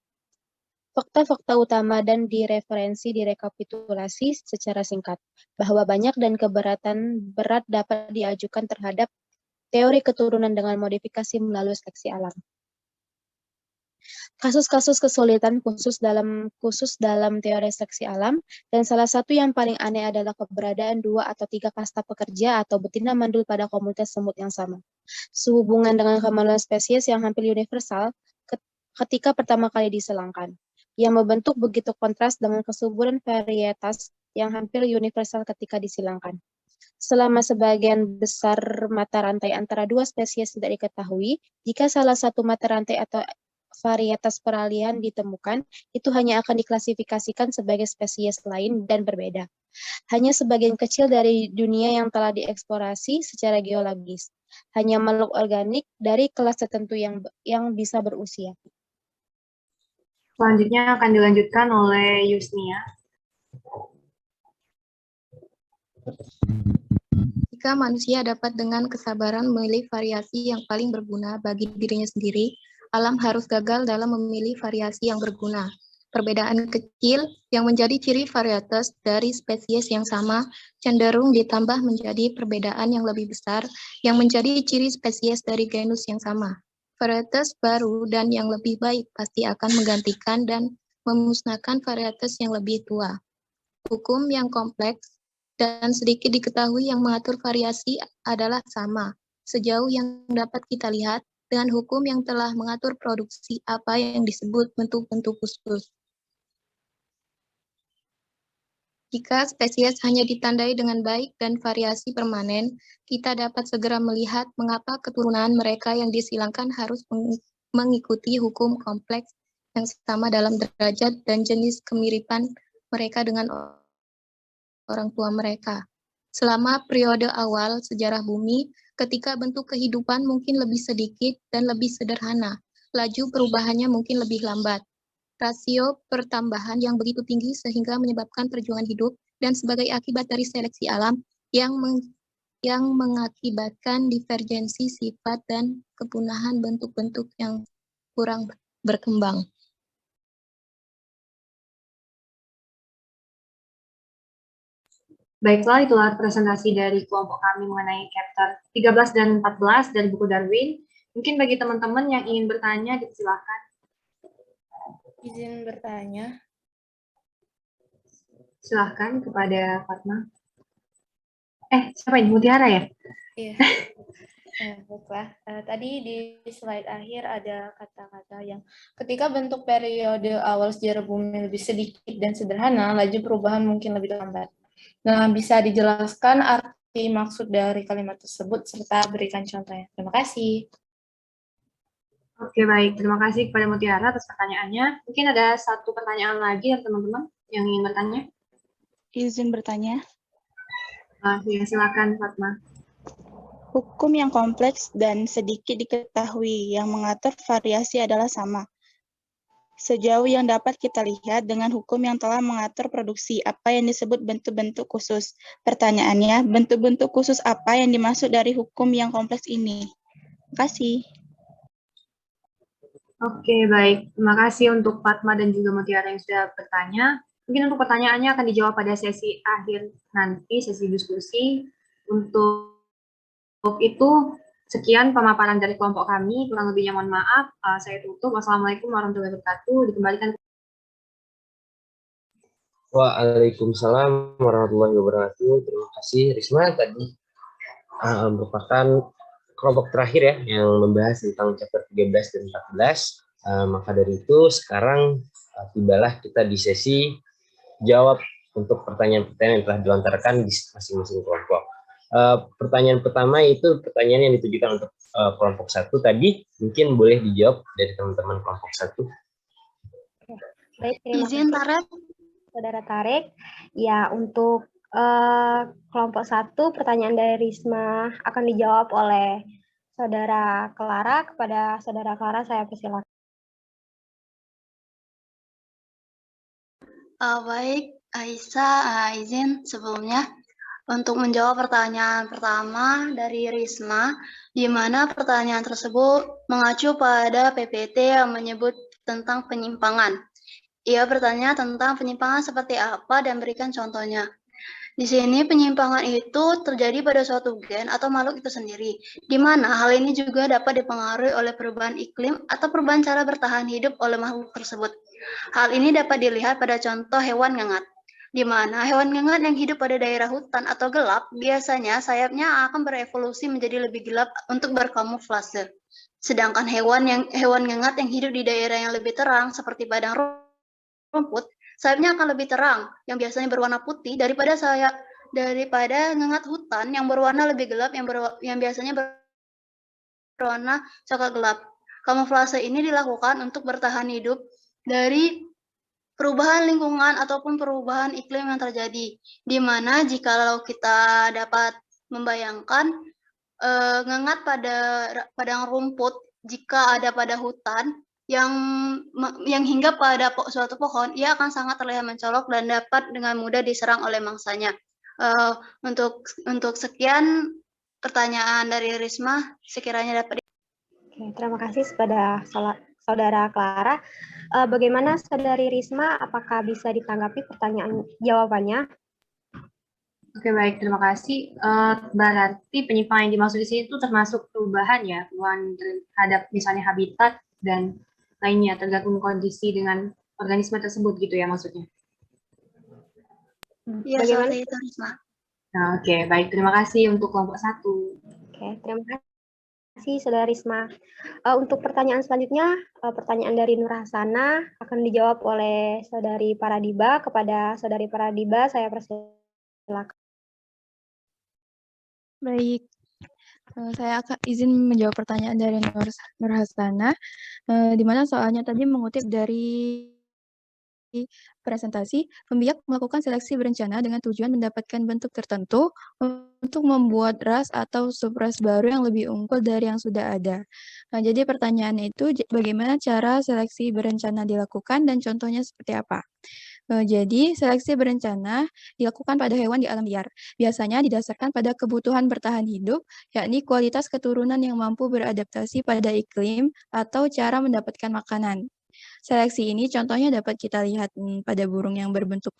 Fakta-fakta utama dan direferensi direkapitulasi secara singkat, bahwa banyak dan keberatan berat dapat diajukan terhadap teori keturunan dengan modifikasi melalui seleksi alam. Kasus-kasus kesulitan khusus dalam teori seleksi alam, dan salah satu yang paling aneh adalah keberadaan 2 atau 3 kasta pekerja atau betina mandul pada komunitas semut yang sama. Sehubungan dengan kemaluan spesies yang hampir universal ketika pertama kali diselangkan, yang membentuk begitu kontras dengan kesuburan varietas yang hampir universal ketika disilangkan. Selama sebagian besar mata rantai antara 2 spesies tidak diketahui, jika salah satu mata rantai atau varietas peralihan ditemukan, itu hanya akan diklasifikasikan sebagai spesies lain dan berbeda. Hanya sebagian kecil dari dunia yang telah dieksplorasi secara geologis. Hanya makhluk organik dari kelas tertentu yang bisa berusia. Selanjutnya akan dilanjutkan oleh Yusnia. Jika manusia dapat dengan kesabaran memilih variasi yang paling berguna bagi dirinya sendiri, alam harus gagal dalam memilih variasi yang berguna. Perbedaan kecil yang menjadi ciri varietas dari spesies yang sama cenderung ditambah menjadi perbedaan yang lebih besar yang menjadi ciri spesies dari genus yang sama. Varietas baru dan yang lebih baik pasti akan menggantikan dan memusnahkan varietas yang lebih tua. Hukum yang kompleks dan sedikit diketahui yang mengatur variasi adalah sama, sejauh yang dapat kita lihat, dengan hukum yang telah mengatur produksi apa yang disebut bentuk-bentuk khusus. Jika spesies hanya ditandai dengan baik dan variasi permanen, kita dapat segera melihat mengapa keturunan mereka yang disilangkan harus mengikuti hukum kompleks yang sama dalam derajat dan jenis kemiripan mereka dengan orang tua mereka. Selama periode awal sejarah bumi, ketika bentuk kehidupan mungkin lebih sedikit dan lebih sederhana, laju perubahannya mungkin lebih lambat. Rasio pertambahan yang begitu tinggi sehingga menyebabkan perjuangan hidup dan sebagai akibat dari seleksi alam yang mengakibatkan divergensi sifat dan kepunahan bentuk-bentuk yang kurang berkembang. Baiklah, itulah presentasi dari kelompok kami mengenai chapter 13 dan 14 dari buku Darwin. Mungkin bagi teman-teman yang ingin bertanya, silakan. Izin bertanya. Silahkan kepada Fatma. Siapa ini? Mutiara ya? Iya. Baiklah. Tadi di slide akhir ada kata-kata yang ketika bentuk periode awal sejarah bumi lebih sedikit dan sederhana, laju perubahan mungkin lebih lambat. Nah, bisa dijelaskan arti maksud dari kalimat tersebut serta berikan contohnya. Terima kasih. Oke, baik. Terima kasih kepada Mutiara atas pertanyaannya. Mungkin ada satu pertanyaan lagi ya teman-teman yang ingin bertanya. Izin bertanya. Ya, silakan Fatma. Hukum yang kompleks dan sedikit diketahui yang mengatur variasi adalah sama. Sejauh yang dapat kita lihat dengan hukum yang telah mengatur produksi, apa yang disebut bentuk-bentuk khusus? Pertanyaannya, bentuk-bentuk khusus apa yang dimaksud dari hukum yang kompleks ini? Terima kasih. Oke, baik. Terima kasih untuk Fatma dan juga Mutiara yang sudah bertanya. Mungkin untuk pertanyaannya akan dijawab pada sesi akhir nanti, sesi diskusi. Untuk itu, sekian pemaparan dari kelompok kami. Kurang lebihnya mohon maaf. Saya tutup. Wassalamualaikum warahmatullahi wabarakatuh. Dikembalikan. Waalaikumsalam warahmatullahi wabarakatuh. Terima kasih Risma. Tadi merupakan kelompok terakhir ya yang membahas tentang chapter 13 dan 14. Maka dari itu sekarang tibalah kita di sesi jawab untuk pertanyaan-pertanyaan yang telah dilontarkan di masing-masing kelompok. Pertanyaan pertama itu pertanyaan yang ditujukan untuk kelompok 1 tadi, mungkin boleh dijawab dari teman-teman kelompok 1. Baik, terima kasih. Saudara Tarik. Ya, untuk kelompok 1, pertanyaan dari Risma akan dijawab oleh Saudara Clara. Kepada Saudara Clara, saya persilakan. Baik, Aisyah, izin sebelumnya untuk menjawab pertanyaan pertama dari Risma, di mana pertanyaan tersebut mengacu pada PPT yang menyebut tentang penyimpangan. Ia bertanya tentang penyimpangan seperti apa dan berikan contohnya. Di sini penyimpangan itu terjadi pada suatu gen atau makhluk itu sendiri, di mana hal ini juga dapat dipengaruhi oleh perubahan iklim atau perubahan cara bertahan hidup oleh makhluk tersebut. Hal ini dapat dilihat pada contoh hewan ngengat, di mana hewan ngengat yang hidup pada daerah hutan atau gelap, biasanya sayapnya akan berevolusi menjadi lebih gelap untuk berkamuflase. Sedangkan hewan ngengat yang hidup di daerah yang lebih terang, seperti padang rumput, sayapnya akan lebih terang, yang biasanya berwarna putih daripada ngengat hutan yang berwarna lebih gelap, yang biasanya berwarna coklat gelap. Kamuflase ini dilakukan untuk bertahan hidup dari perubahan lingkungan ataupun perubahan iklim yang terjadi, di mana jikalau kita dapat membayangkan ngengat pada padang rumput jika ada pada hutan yang hingga pada suatu pohon, ia akan sangat terlihat mencolok dan dapat dengan mudah diserang oleh mangsanya. Untuk sekian pertanyaan dari Risma, sekiranya dapat. Oke, terima kasih kepada Saudara Clara. Bagaimana Saudari Risma, apakah bisa ditanggapi jawabannya? Oke, baik, terima kasih. Berarti penyimpangan yang dimaksud di sini itu termasuk perubahan ya, perubahan terhadap misalnya habitat dan lainnya, tergantung kondisi dengan organisme tersebut gitu ya maksudnya? Iya, Bagaimana? seperti itu, Risma. Oke, baik, terima kasih untuk kelompok 1. Oke, terima kasih Saudara Risma. Untuk pertanyaan selanjutnya, pertanyaan dari Nur Hasana akan dijawab oleh Saudari Paradiba. Kepada Saudari Paradiba, saya persilakan. Baik, saya akan izin menjawab pertanyaan dari Nur Hasana, di mana soalnya tadi mengutip dari presentasi, pembiak melakukan seleksi berencana dengan tujuan mendapatkan bentuk tertentu untuk membuat ras atau subras baru yang lebih unggul dari yang sudah ada. Nah, jadi pertanyaannya itu bagaimana cara seleksi berencana dilakukan dan contohnya seperti apa? Jadi, seleksi berencana dilakukan pada hewan di alam liar. Biasanya didasarkan pada kebutuhan bertahan hidup, yakni kualitas keturunan yang mampu beradaptasi pada iklim atau cara mendapatkan makanan. Seleksi ini contohnya dapat kita lihat pada burung yang bentuk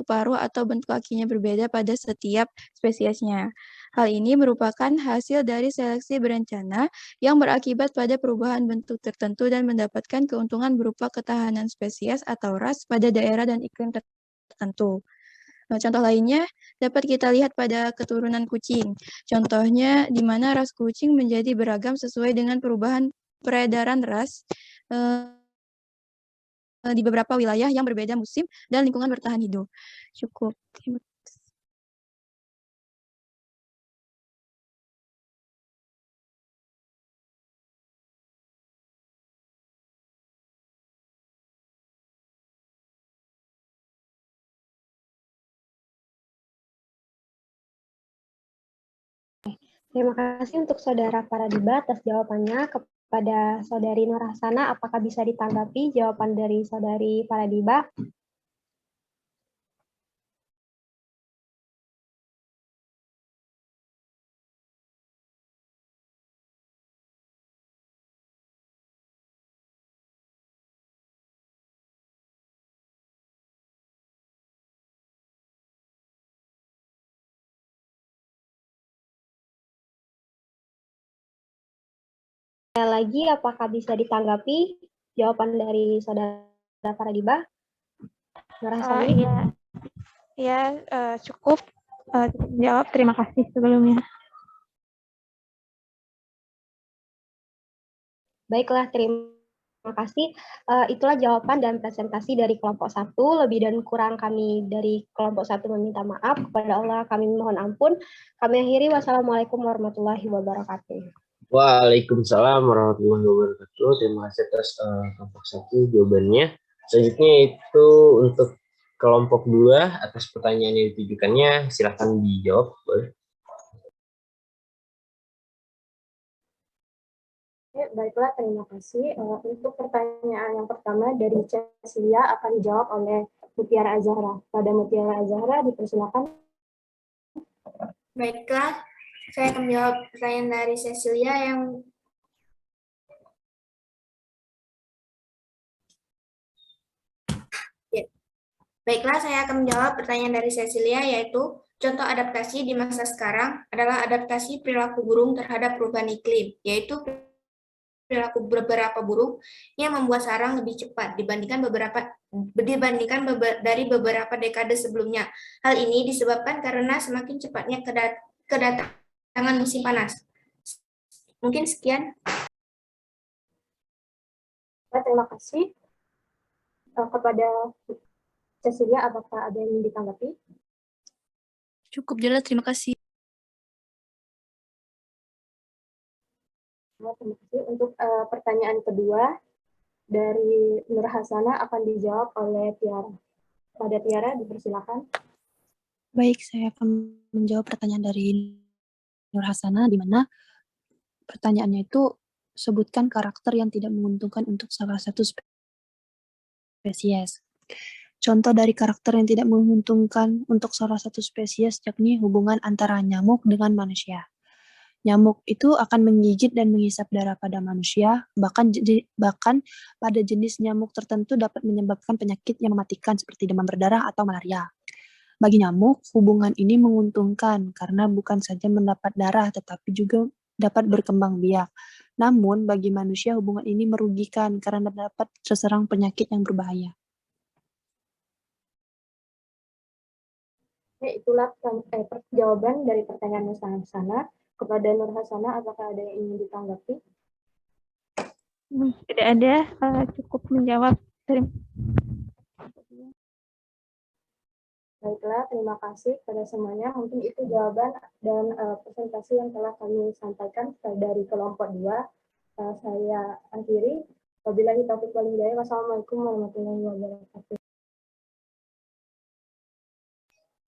paruh atau bentuk kakinya berbeda pada setiap spesiesnya. Hal ini merupakan hasil dari seleksi berencana yang berakibat pada perubahan bentuk tertentu dan mendapatkan keuntungan berupa ketahanan spesies atau ras pada daerah dan iklim tertentu. tertentu. Contoh lainnya dapat kita lihat pada keturunan kucing. Contohnya di mana ras kucing menjadi beragam sesuai dengan perubahan peredaran ras di beberapa wilayah yang berbeda musim dan lingkungan bertahan hidup. Cukup. Terima kasih untuk Saudara Paradiba atas jawabannya. Kepada Saudari Nur Hasana, apakah bisa ditanggapi jawaban dari Saudari Paradiba? Lagi, apakah bisa ditanggapi jawaban dari Saudara Paradiba? Nur Hasani? Iya, cukup jawab. Terima kasih sebelumnya. Baiklah, terima kasih. Itulah jawaban dan presentasi dari kelompok 1. Lebih dan kurang kami dari kelompok 1 meminta maaf. Kepada Allah kami mohon ampun. Kami akhiri. Wassalamualaikum warahmatullahi wabarakatuh. Waalaikumsalam warahmatullahi wabarakatuh. Terima kasih atas kelompok 1 jawabannya. Selanjutnya itu untuk kelompok 2 atas pertanyaan yang ditujukannya, silakan dijawab. Boleh. Baiklah, terima kasih. Untuk pertanyaan yang pertama dari Cecilia akan dijawab oleh Mutiara Azahra. Pada Mutiara Azahra dipersilakan. Baiklah, saya akan menjawab pertanyaan dari Cecilia yang Baiklah, saya akan menjawab pertanyaan dari Cecilia, yaitu contoh adaptasi di masa sekarang adalah adaptasi perilaku burung terhadap perubahan iklim, yaitu perilaku beberapa burung yang membuat sarang lebih cepat dibandingkan dari beberapa dekade sebelumnya. Hal ini disebabkan karena semakin cepatnya kedatangan musim panas. Mungkin sekian. Terima kasih. Kepada Cecilia, apakah ada yang ingin ditanggapi? Cukup jelas, terima kasih. Terima kasih. Untuk pertanyaan kedua dari Nur Hasana akan dijawab oleh Tiara. Pada Tiara, dipersilakan. Baik, saya akan menjawab pertanyaan dari Nur Hasana, di mana pertanyaannya itu sebutkan karakter yang tidak menguntungkan untuk salah satu spesies. Contoh dari karakter yang tidak menguntungkan untuk salah satu spesies yakni hubungan antara nyamuk dengan manusia. Nyamuk itu akan menggigit dan menghisap darah pada manusia, bahkan pada jenis nyamuk tertentu dapat menyebabkan penyakit yang mematikan seperti demam berdarah atau malaria. Bagi nyamuk, hubungan ini menguntungkan karena bukan saja mendapat darah tetapi juga dapat berkembang biak. Namun, bagi manusia hubungan ini merugikan karena dapat terserang penyakit yang berbahaya. Itulah jawaban dari pertanyaan Nur Hasana. Kepada Nur Hasana, apakah ada yang ingin ditanggapi? Tidak ada, cukup menjawab. Baiklah, terima kasih kepada semuanya. Mungkin itu jawaban dan presentasi yang telah kami sampaikan dari kelompok 2. Saya akhiri. Wabillahi taufiq wal hidayah. Wassalamualaikum warahmatullahi wabarakatuh.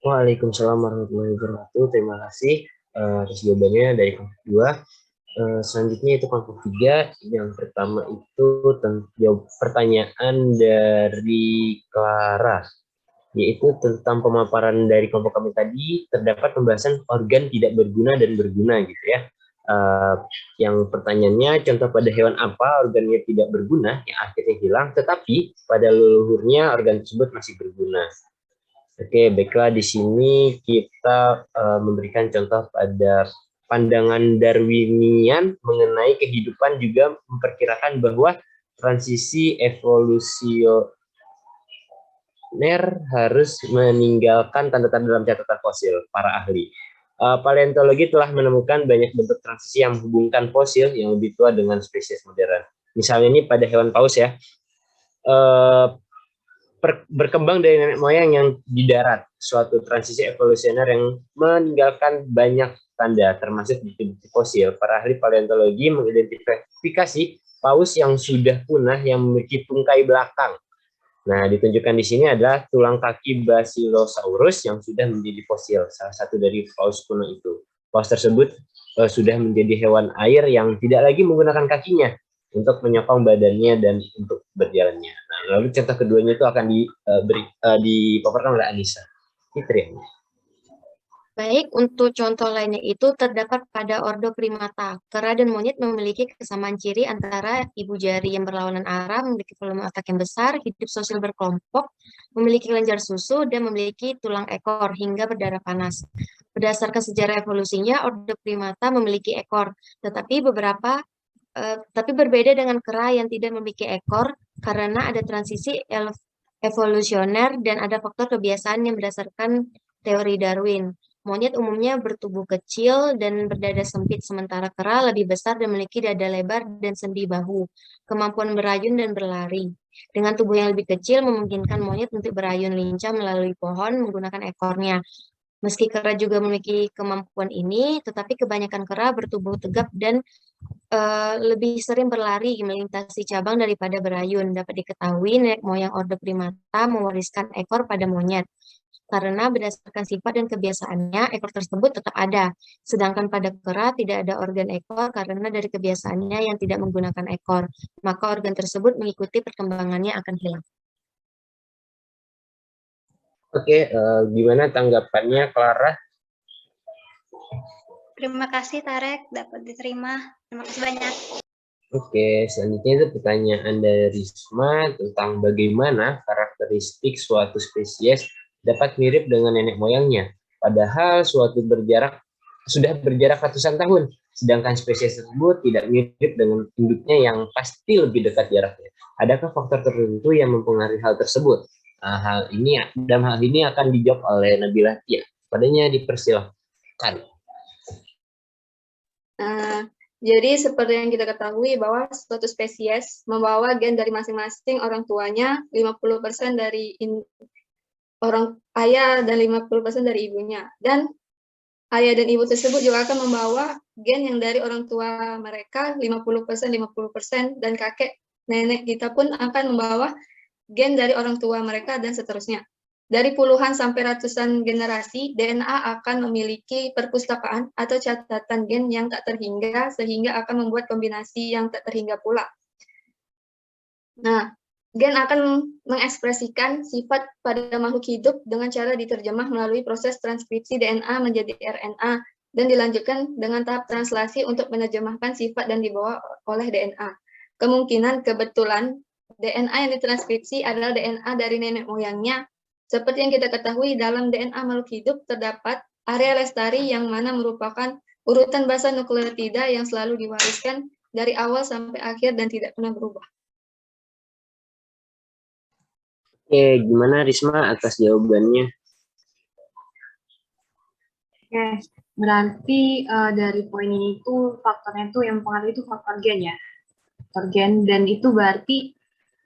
Waalaikumsalam warahmatullahi wabarakatuh. Terima kasih atas jawabannya dari kelompok 2. Selanjutnya itu kelompok 3. Yang pertama itu jawab pertanyaan dari Clara, yaitu tentang pemaparan dari kelompok kami tadi. Terdapat pembahasan organ tidak berguna dan berguna gitu ya. Yang pertanyaannya, contoh pada hewan apa organnya tidak berguna yang akhirnya hilang, tetapi pada leluhurnya organ tersebut masih berguna. Oke, baiklah, di sini kita memberikan contoh pada pandangan Darwinian mengenai kehidupan, juga memperkirakan bahwa transisi harus meninggalkan tanda-tanda dalam catatan fosil para ahli. Paleontologi telah menemukan banyak bentuk transisi yang menghubungkan fosil yang lebih tua dengan spesies modern. Misalnya ini pada hewan paus ya, berkembang dari nenek moyang yang di darat, suatu transisi evolusioner yang meninggalkan banyak tanda, termasuk bukti-bukti fosil. Para ahli paleontologi mengidentifikasi paus yang sudah punah yang memiliki tungkai belakang. Nah, ditunjukkan di sini adalah tulang kaki Basilosaurus yang sudah menjadi fosil, salah satu dari paus kuno itu. Paus tersebut sudah menjadi hewan air yang tidak lagi menggunakan kakinya untuk menyokong badannya dan untuk berjalannya. Nah, lalu contoh keduanya itu akan dipaparkan oleh Anissa. Fitri. Baik, untuk contoh lainnya itu terdapat pada ordo primata. Kera dan monyet memiliki kesamaan ciri antara ibu jari yang berlawanan arah, memiliki volume otak yang besar, hidup sosial berkelompok, memiliki kelenjar susu, dan memiliki tulang ekor hingga berdarah panas. Berdasarkan sejarah evolusinya, ordo primata memiliki ekor, tapi berbeda dengan kera yang tidak memiliki ekor karena ada transisi evolusioner dan ada faktor kebiasaan yang berdasarkan teori Darwin. Monyet umumnya bertubuh kecil dan berdada sempit, sementara kera lebih besar dan memiliki dada lebar dan sendi bahu, kemampuan berayun dan berlari. Dengan tubuh yang lebih kecil, memungkinkan monyet untuk berayun lincah melalui pohon menggunakan ekornya. Meski kera juga memiliki kemampuan ini, tetapi kebanyakan kera bertubuh tegap dan lebih sering berlari melintasi cabang daripada berayun. Dapat diketahui nenek moyang ordo primata mewariskan ekor pada monyet. Karena berdasarkan sifat dan kebiasaannya, ekor tersebut tetap ada. Sedangkan pada kera tidak ada organ ekor karena dari kebiasaannya yang tidak menggunakan ekor. Maka organ tersebut mengikuti perkembangannya akan hilang. Oke, gimana tanggapannya Clara? Terima kasih Tarek, dapat diterima. Terima kasih banyak. Oke, selanjutnya itu pertanyaan dari Risma tentang bagaimana karakteristik suatu spesies dapat mirip dengan nenek moyangnya, padahal sudah berjarak ratusan tahun, sedangkan spesies tersebut tidak mirip dengan induknya yang pasti lebih dekat jaraknya. Adakah faktor tertentu yang mempengaruhi hal tersebut? Hal ini akan dijawab oleh Nabila Tia. Padanya dipersilahkan. Jadi seperti yang kita ketahui bahwa suatu spesies membawa gen dari masing-masing orang tuanya, 50% dari orang ayah dan 50% dari ibunya. Dan ayah dan ibu tersebut juga akan membawa gen yang dari orang tua mereka 50%, 50%, dan kakek nenek kita pun akan membawa gen dari orang tua mereka dan seterusnya. Dari puluhan sampai ratusan generasi, DNA akan memiliki perpustakaan atau catatan gen yang tak terhingga sehingga akan membuat kombinasi yang tak terhingga pula. Nah, gen akan mengekspresikan sifat pada makhluk hidup dengan cara diterjemah melalui proses transkripsi DNA menjadi RNA dan dilanjutkan dengan tahap translasi untuk menerjemahkan sifat dan dibawa oleh DNA. Kemungkinan kebetulan DNA yang ditranskripsi adalah DNA dari nenek moyangnya. Seperti yang kita ketahui, dalam DNA makhluk hidup terdapat area lestari yang mana merupakan urutan basa nukleotida yang selalu diwariskan dari awal sampai akhir dan tidak pernah berubah. Oke, gimana Risma atas jawabannya? Oke, berarti dari poin ini tuh faktornya tuh yang mempengaruhi itu faktor gen ya. Faktor gen, dan itu berarti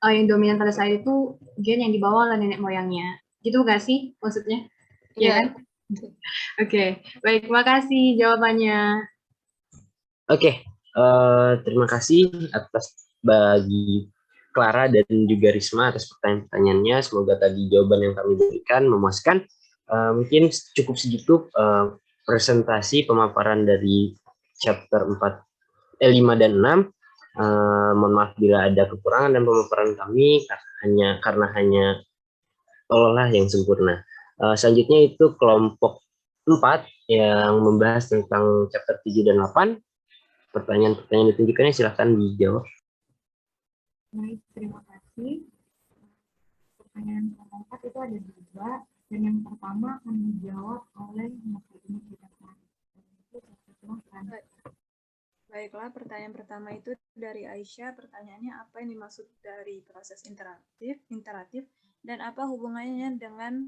yang dominan pada saat itu gen yang dibawa oleh nenek moyangnya. Gitu gak sih maksudnya? Iya kan? Oke, baik, makasih jawabannya. Oke, terima kasih atas bagi Clara dan juga Risma atas pertanyaan-pertanyaannya. Semoga tadi jawaban yang kami berikan memuaskan. Mungkin cukup segitu presentasi pemaparan dari chapter 5 dan 6. Mohon maaf bila ada kekurangan dan pemaparan kami karena hanya Allah yang sempurna. Selanjutnya itu kelompok 4 yang membahas tentang chapter 7 dan 8. Pertanyaan-pertanyaan ditunjukkannya silahkan dijawab. Baik, terima kasih. Pertanyaan keempat itu ada 2, dan yang pertama akan dijawab oleh Mbak kita. Baiklah, pertanyaan pertama itu dari Aisyah. Pertanyaannya, apa yang dimaksud dari proses interaktif dan apa hubungannya dengan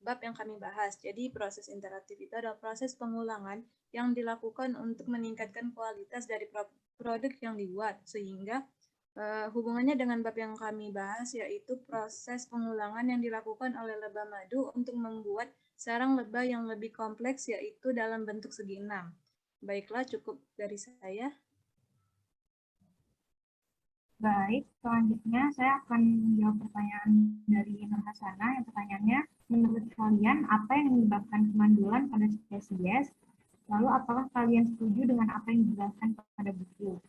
bab yang kami bahas. Jadi proses interaktif itu adalah proses pengulangan yang dilakukan untuk meningkatkan kualitas dari produk yang dibuat, sehingga hubungannya dengan bab yang kami bahas yaitu proses pengulangan yang dilakukan oleh lebah madu untuk membuat sarang lebah yang lebih kompleks yaitu dalam bentuk segi 6. Baiklah, cukup dari saya. Baik, selanjutnya saya akan menjawab pertanyaan dari Nur Hasana. Yang pertanyaannya, menurut kalian apa yang menyebabkan kemandulan pada spesies? Lalu apakah kalian setuju dengan apa yang dijelaskan pada buku?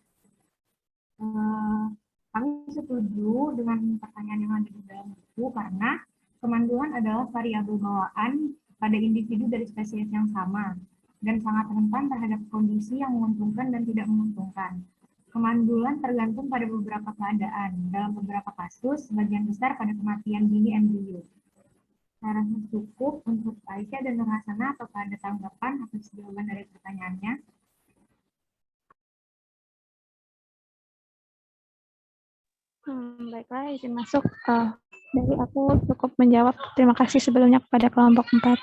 Kami setuju dengan pertanyaan yang ada di dalam buku karena kemandulan adalah variabel bawaan pada individu dari spesies yang sama dan sangat rentan terhadap kondisi yang menguntungkan dan tidak menguntungkan. Kemandulan tergantung pada beberapa keadaan. Dalam beberapa kasus, sebagian besar pada kematian dini embrio. Saya rasa cukup untuk Aisyah dan Nur Hasana. Apakah ada tanggapan atas jawaban dari pertanyaannya? Baiklah, izin masuk. Dari aku cukup menjawab. Terima kasih sebelumnya kepada kelompok 4.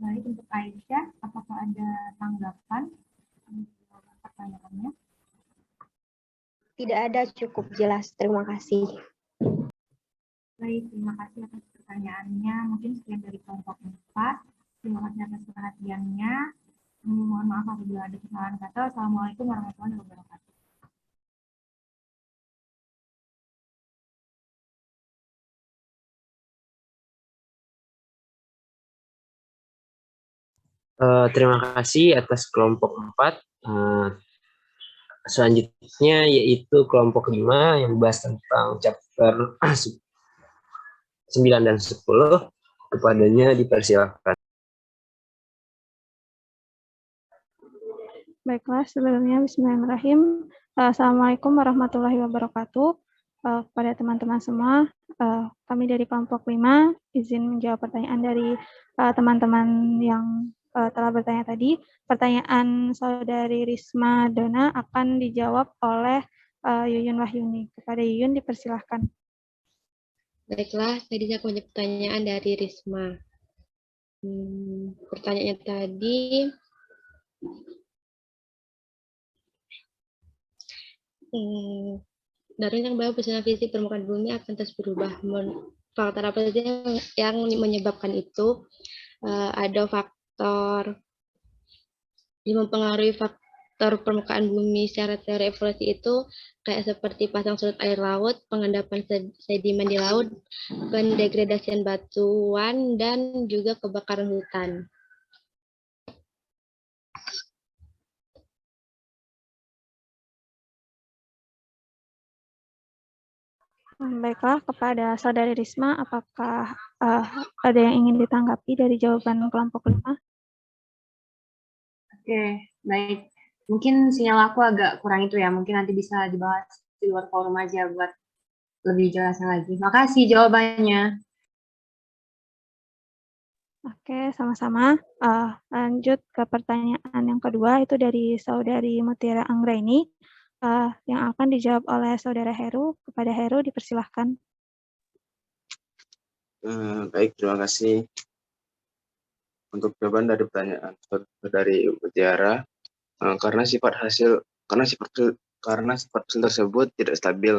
Baik, untuk Aisyah, apakah ada tanggapan pertanyaannya? Tidak ada, cukup jelas. Terima kasih. Baik, terima kasih atas pertanyaannya. Mungkin sekian dari kelompok 4. Terima kasih atas perhatiannya. Mohon maaf apabila ada kesalahan kata. Assalamualaikum warahmatullahi wabarakatuh. Terima kasih atas kelompok 4. Selanjutnya yaitu kelompok 5 yang membahas tentang chapter 9 dan 10. Kepadanya dipersilakan. Baiklah, sebelumnya bismillahirrahmanirrahim. Assalamualaikum warahmatullahi wabarakatuh. Kepada teman-teman semua, kami dari kelompok 5 izin menjawab pertanyaan dari teman-teman yang telah bertanya tadi. Pertanyaan saudari Risma Dona akan dijawab oleh Yuyun Wahyuni. Kepada Yuyun dipersilahkan. Baiklah, tadi saya punya pertanyaan dari Risma. Pertanyaannya tadi, Darwin yang bahwa personal fisik permukaan bumi akan terus berubah. Faktor apa saja yang menyebabkan itu? Ada faktor yang mempengaruhi faktor permukaan bumi secara teori evolusi itu kayak seperti pasang surut air laut, pengendapan sedimen di laut, pendegradasian batuan, dan juga kebakaran hutan. Baiklah, kepada saudari Risma, apakah ada yang ingin ditanggapi dari jawaban kelompok 5? Oke, baik. Mungkin sinyal aku agak kurang itu ya. Mungkin nanti bisa dibahas di luar forum aja buat lebih jelasnya lagi. Makasih jawabannya. Oke, sama-sama. Lanjut ke pertanyaan yang kedua, itu dari saudari Mutiara Anggraini, yang akan dijawab oleh saudara Heru. Kepada Heru, dipersilahkan. Baik, terima kasih. Untuk jawaban dari pertanyaan dari Mutiara, karena sifat hasil tersebut tidak stabil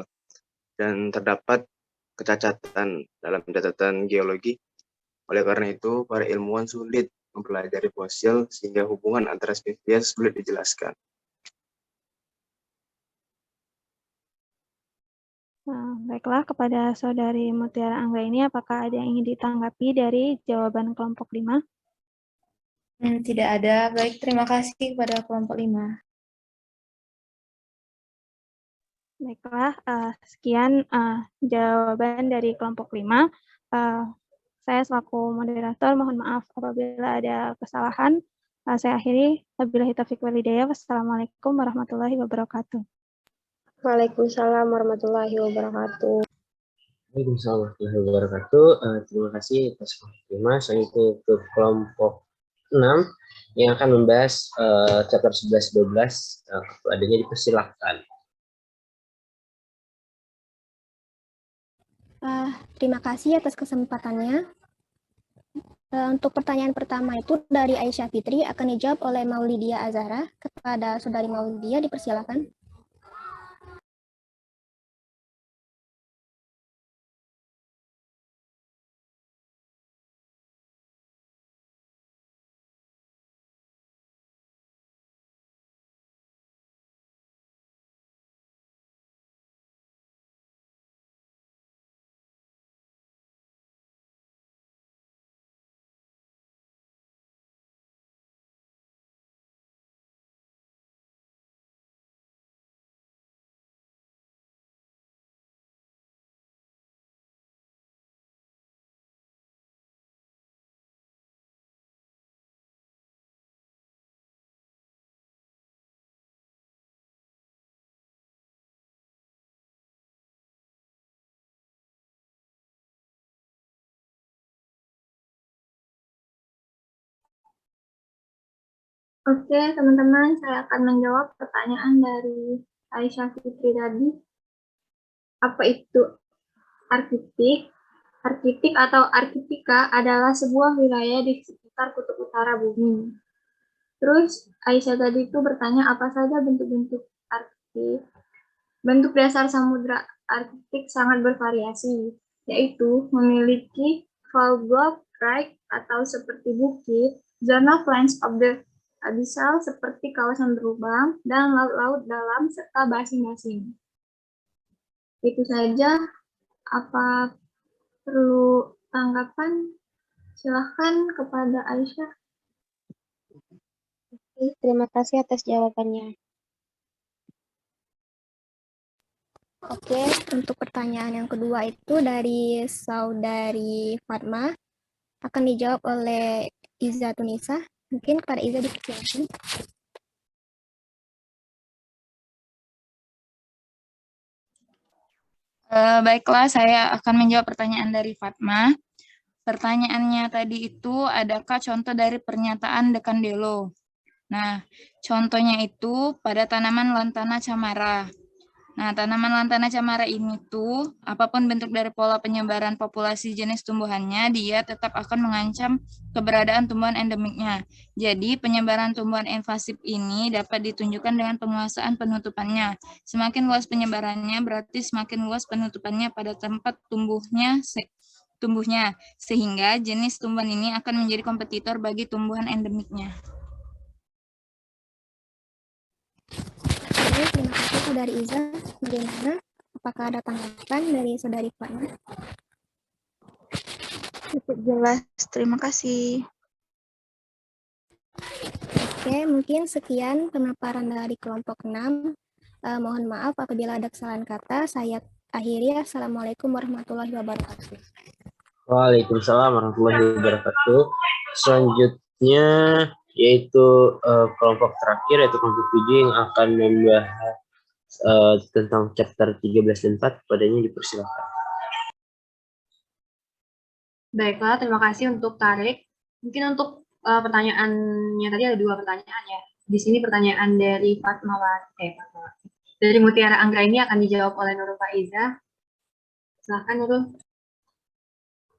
dan terdapat kecacatan dalam catatan geologi. Oleh karena itu, para ilmuwan sulit mempelajari fosil sehingga hubungan antara spesies sulit dijelaskan. Baiklah, kepada saudari Mutiara Anggraini, apakah ada yang ingin ditanggapi dari jawaban kelompok 5? Tidak ada. Baik, terima kasih kepada kelompok 5. Baiklah, sekian jawaban dari kelompok 5. Saya selaku moderator mohon maaf apabila ada kesalahan. Saya akhiri. Wabillahi taufiq wal hidayah. Wassalamualaikum warahmatullahi wabarakatuh. Waalaikumsalam warahmatullahi wabarakatuh. Waalaikumsalam warahmatullahi wabarakatuh. Terima kasih atas kelompok 5. Selanjutnya ke kelompok 6 yang akan membahas chapter 11-12. Kepadanya dipersilakan. Terima kasih atas kesempatannya. Untuk pertanyaan pertama itu dari Aisyah Fitri akan dijawab oleh Maulidia Azhara. Kepada Saudari Maulidia dipersilakan. Oke, teman-teman, saya akan menjawab pertanyaan dari Aisyah Fitri tadi. Apa itu arkitik? Arkitik atau arktika adalah sebuah wilayah di sekitar kutub utara bumi. Terus Aisyah tadi itu bertanya apa saja bentuk-bentuk arktik. Bentuk dasar samudra arktik sangat bervariasi, yaitu memiliki fault break atau seperti bukit, zona flange of the abyssal seperti kawasan berlubang, dan laut-laut dalam serta basin-basin. Itu saja. Apa perlu tanggapan? Silahkan kepada Aisyah. Terima kasih atas jawabannya. Oke, untuk pertanyaan yang kedua itu dari Saudari Fatma akan dijawab oleh Iza Tunisa. Mungkin kepada Iza dipersilakan. Baiklah, saya akan menjawab pertanyaan dari Fatma. Pertanyaannya tadi itu, adakah contoh dari pernyataan De Candello? Nah, contohnya itu pada tanaman lantana camara. Nah, tanaman lantana camara ini tuh, apapun bentuk dari pola penyebaran populasi jenis tumbuhannya, dia tetap akan mengancam keberadaan tumbuhan endemiknya. Jadi, penyebaran tumbuhan invasif ini dapat ditunjukkan dengan penguasaan penutupannya. Semakin luas penyebarannya, berarti semakin luas penutupannya pada tempat tumbuhnya, sehingga jenis tumbuhan ini akan menjadi kompetitor bagi tumbuhan endemiknya. Oke, terima kasih Saudari Iza. Bagaimana? Apakah ada tanggapan dari Saudari Fatma? Cukup jelas, terima kasih. Oke, mungkin sekian pemaparan dari kelompok 6. Mohon maaf apabila ada kesalahan kata. Saya akhiri. Assalamualaikum warahmatullahi wabarakatuh. Waalaikumsalam warahmatullahi wabarakatuh. Selanjutnya yaitu kelompok terakhir, yaitu kelompok 7 yang akan membahas tentang chapter 13 dan 4. Padanya dipersilakan. Baiklah, terima kasih untuk Tarik. Mungkin untuk pertanyaannya tadi ada 2 pertanyaan ya. Di sini pertanyaan dari dari Mutiara Anggra ini akan dijawab oleh Nurul Faiza. Silakan Nurul.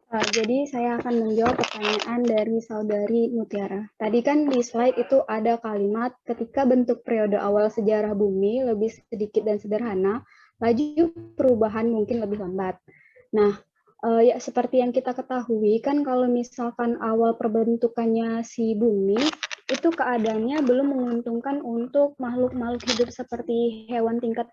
Jadi saya akan menjawab pertanyaan dari Saudari Mutiara. Tadi kan di slide itu ada kalimat ketika bentuk periode awal sejarah bumi lebih sedikit dan sederhana, laju perubahan mungkin lebih lambat. Nah, ya seperti yang kita ketahui kan kalau misalkan awal perbentukannya si bumi, itu keadaannya belum menguntungkan untuk makhluk-makhluk hidup seperti hewan tingkat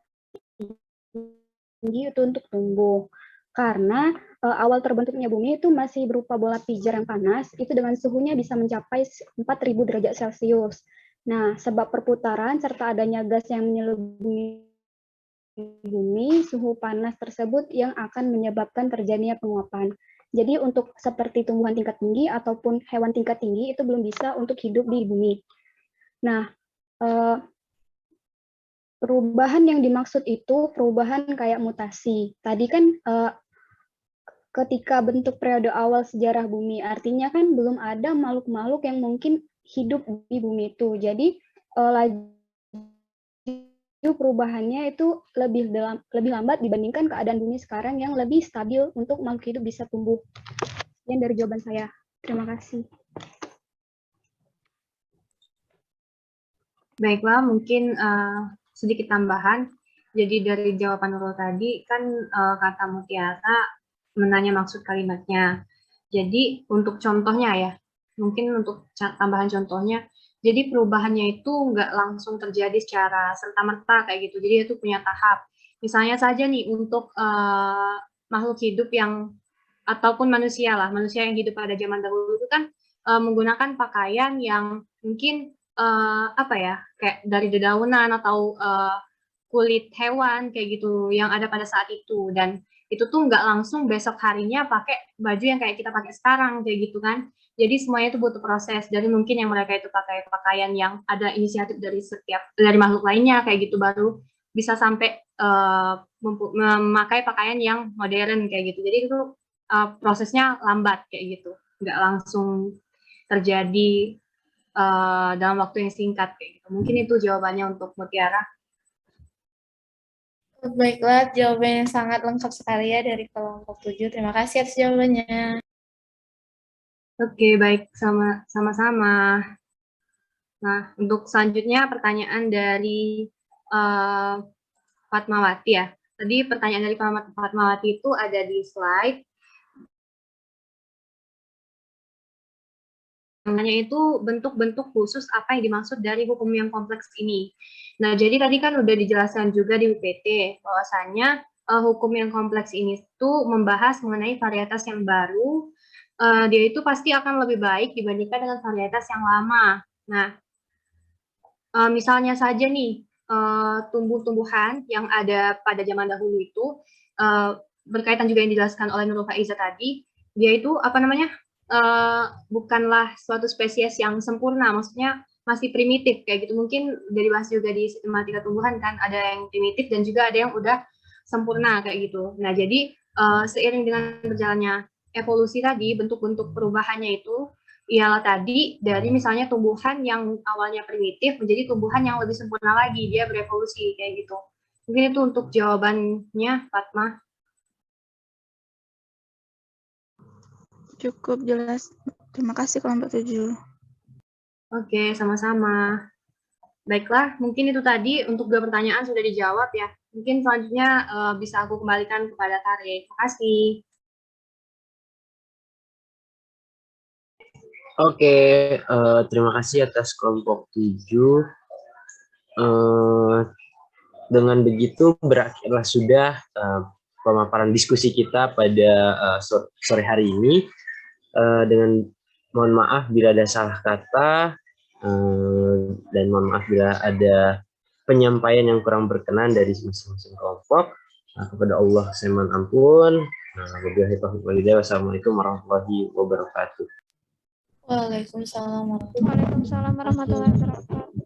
tinggi itu untuk tumbuh. Karena awal terbentuknya bumi itu masih berupa bola pijar yang panas, itu dengan suhunya bisa mencapai 4.000 derajat Celcius. Nah, sebab perputaran serta adanya gas yang menyelubungi bumi, suhu panas tersebut yang akan menyebabkan terjadinya penguapan. Jadi untuk seperti tumbuhan tingkat tinggi ataupun hewan tingkat tinggi itu belum bisa untuk hidup di bumi. Nah, perubahan yang dimaksud itu perubahan kayak mutasi. Tadi kan ketika bentuk periode awal sejarah bumi, artinya kan belum ada makhluk-makhluk yang mungkin hidup di bumi itu. Jadi laju perubahannya itu lebih lambat dibandingkan keadaan bumi sekarang yang lebih stabil untuk makhluk hidup bisa tumbuh. Sekian dari jawaban saya. Terima kasih. Baiklah, mungkin sedikit tambahan. Jadi dari jawaban Nurul tadi kan kata Mutiara menanya maksud kalimatnya. Jadi untuk contohnya ya, mungkin untuk tambahan contohnya, jadi perubahannya itu nggak langsung terjadi secara serta-merta kayak gitu. Jadi itu punya tahap. Misalnya saja nih untuk makhluk hidup yang ataupun manusia lah, manusia yang hidup pada zaman dahulu itu kan menggunakan pakaian yang mungkin apa ya, kayak dari dedaunan atau kulit hewan kayak gitu yang ada pada saat itu, dan itu tuh nggak langsung besok harinya pakai baju yang kayak kita pakai sekarang kayak gitu kan. Jadi semuanya itu butuh proses. Dari mungkin yang mereka itu pakai pakaian yang ada inisiatif dari makhluk lainnya kayak gitu, baru bisa sampai memakai pakaian yang modern kayak gitu. Jadi itu prosesnya lambat kayak gitu, nggak langsung terjadi dalam waktu yang singkat kayak gitu. Mungkin itu jawabannya untuk Mutiara. Baiklah, jawaban yang sangat lengkap sekali ya dari kelompok 7. Terima kasih atas jawabannya. Oke, baik, sama-sama. Nah, untuk selanjutnya pertanyaan dari Fatmawati ya. Tadi pertanyaan dari Fatmawati itu ada di slide. Namanya itu bentuk-bentuk khusus apa yang dimaksud dari hukum yang kompleks ini. Nah, jadi tadi kan udah dijelaskan juga di UPT bahwasannya hukum yang kompleks ini tuh membahas mengenai varietas yang baru. Dia itu pasti akan lebih baik dibandingkan dengan varietas yang lama. Nah, misalnya saja nih, tumbuh-tumbuhan yang ada pada zaman dahulu itu, berkaitan juga yang dijelaskan oleh Nurul Faiza tadi, dia itu apa namanya, bukanlah suatu spesies yang sempurna, maksudnya masih primitif kayak gitu. Mungkin dari bahas juga di sistematika tumbuhan kan, ada yang primitif dan juga ada yang udah sempurna kayak gitu. Nah, jadi seiring dengan berjalannya evolusi tadi, bentuk-bentuk perubahannya itu ialah tadi dari misalnya tumbuhan yang awalnya primitif menjadi tumbuhan yang lebih sempurna lagi, dia berevolusi kayak gitu. Mungkin itu untuk jawabannya, Fatma. Cukup jelas. Terima kasih kelompok 7. Oke, sama-sama. Baiklah, mungkin itu tadi untuk 2 pertanyaan sudah dijawab ya. Mungkin selanjutnya bisa aku kembalikan kepada Tare. Terima kasih. Oke, terima kasih atas kelompok 7. Dengan begitu berakhirlah sudah pemaparan diskusi kita pada sore hari ini. Dengan mohon maaf bila ada salah kata, dan mohon maaf bila ada penyampaian yang kurang berkenan dari masing-masing kelompok. Kepada Allah saya mohon ampun. Wassalamualaikum warahmatullahi wabarakatuh. Waalaikumsalam. Waalaikumsalam warahmatullahi wabarakatuh.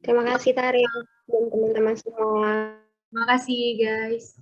Terima kasih Tarik dan teman-teman semua. Terima kasih guys.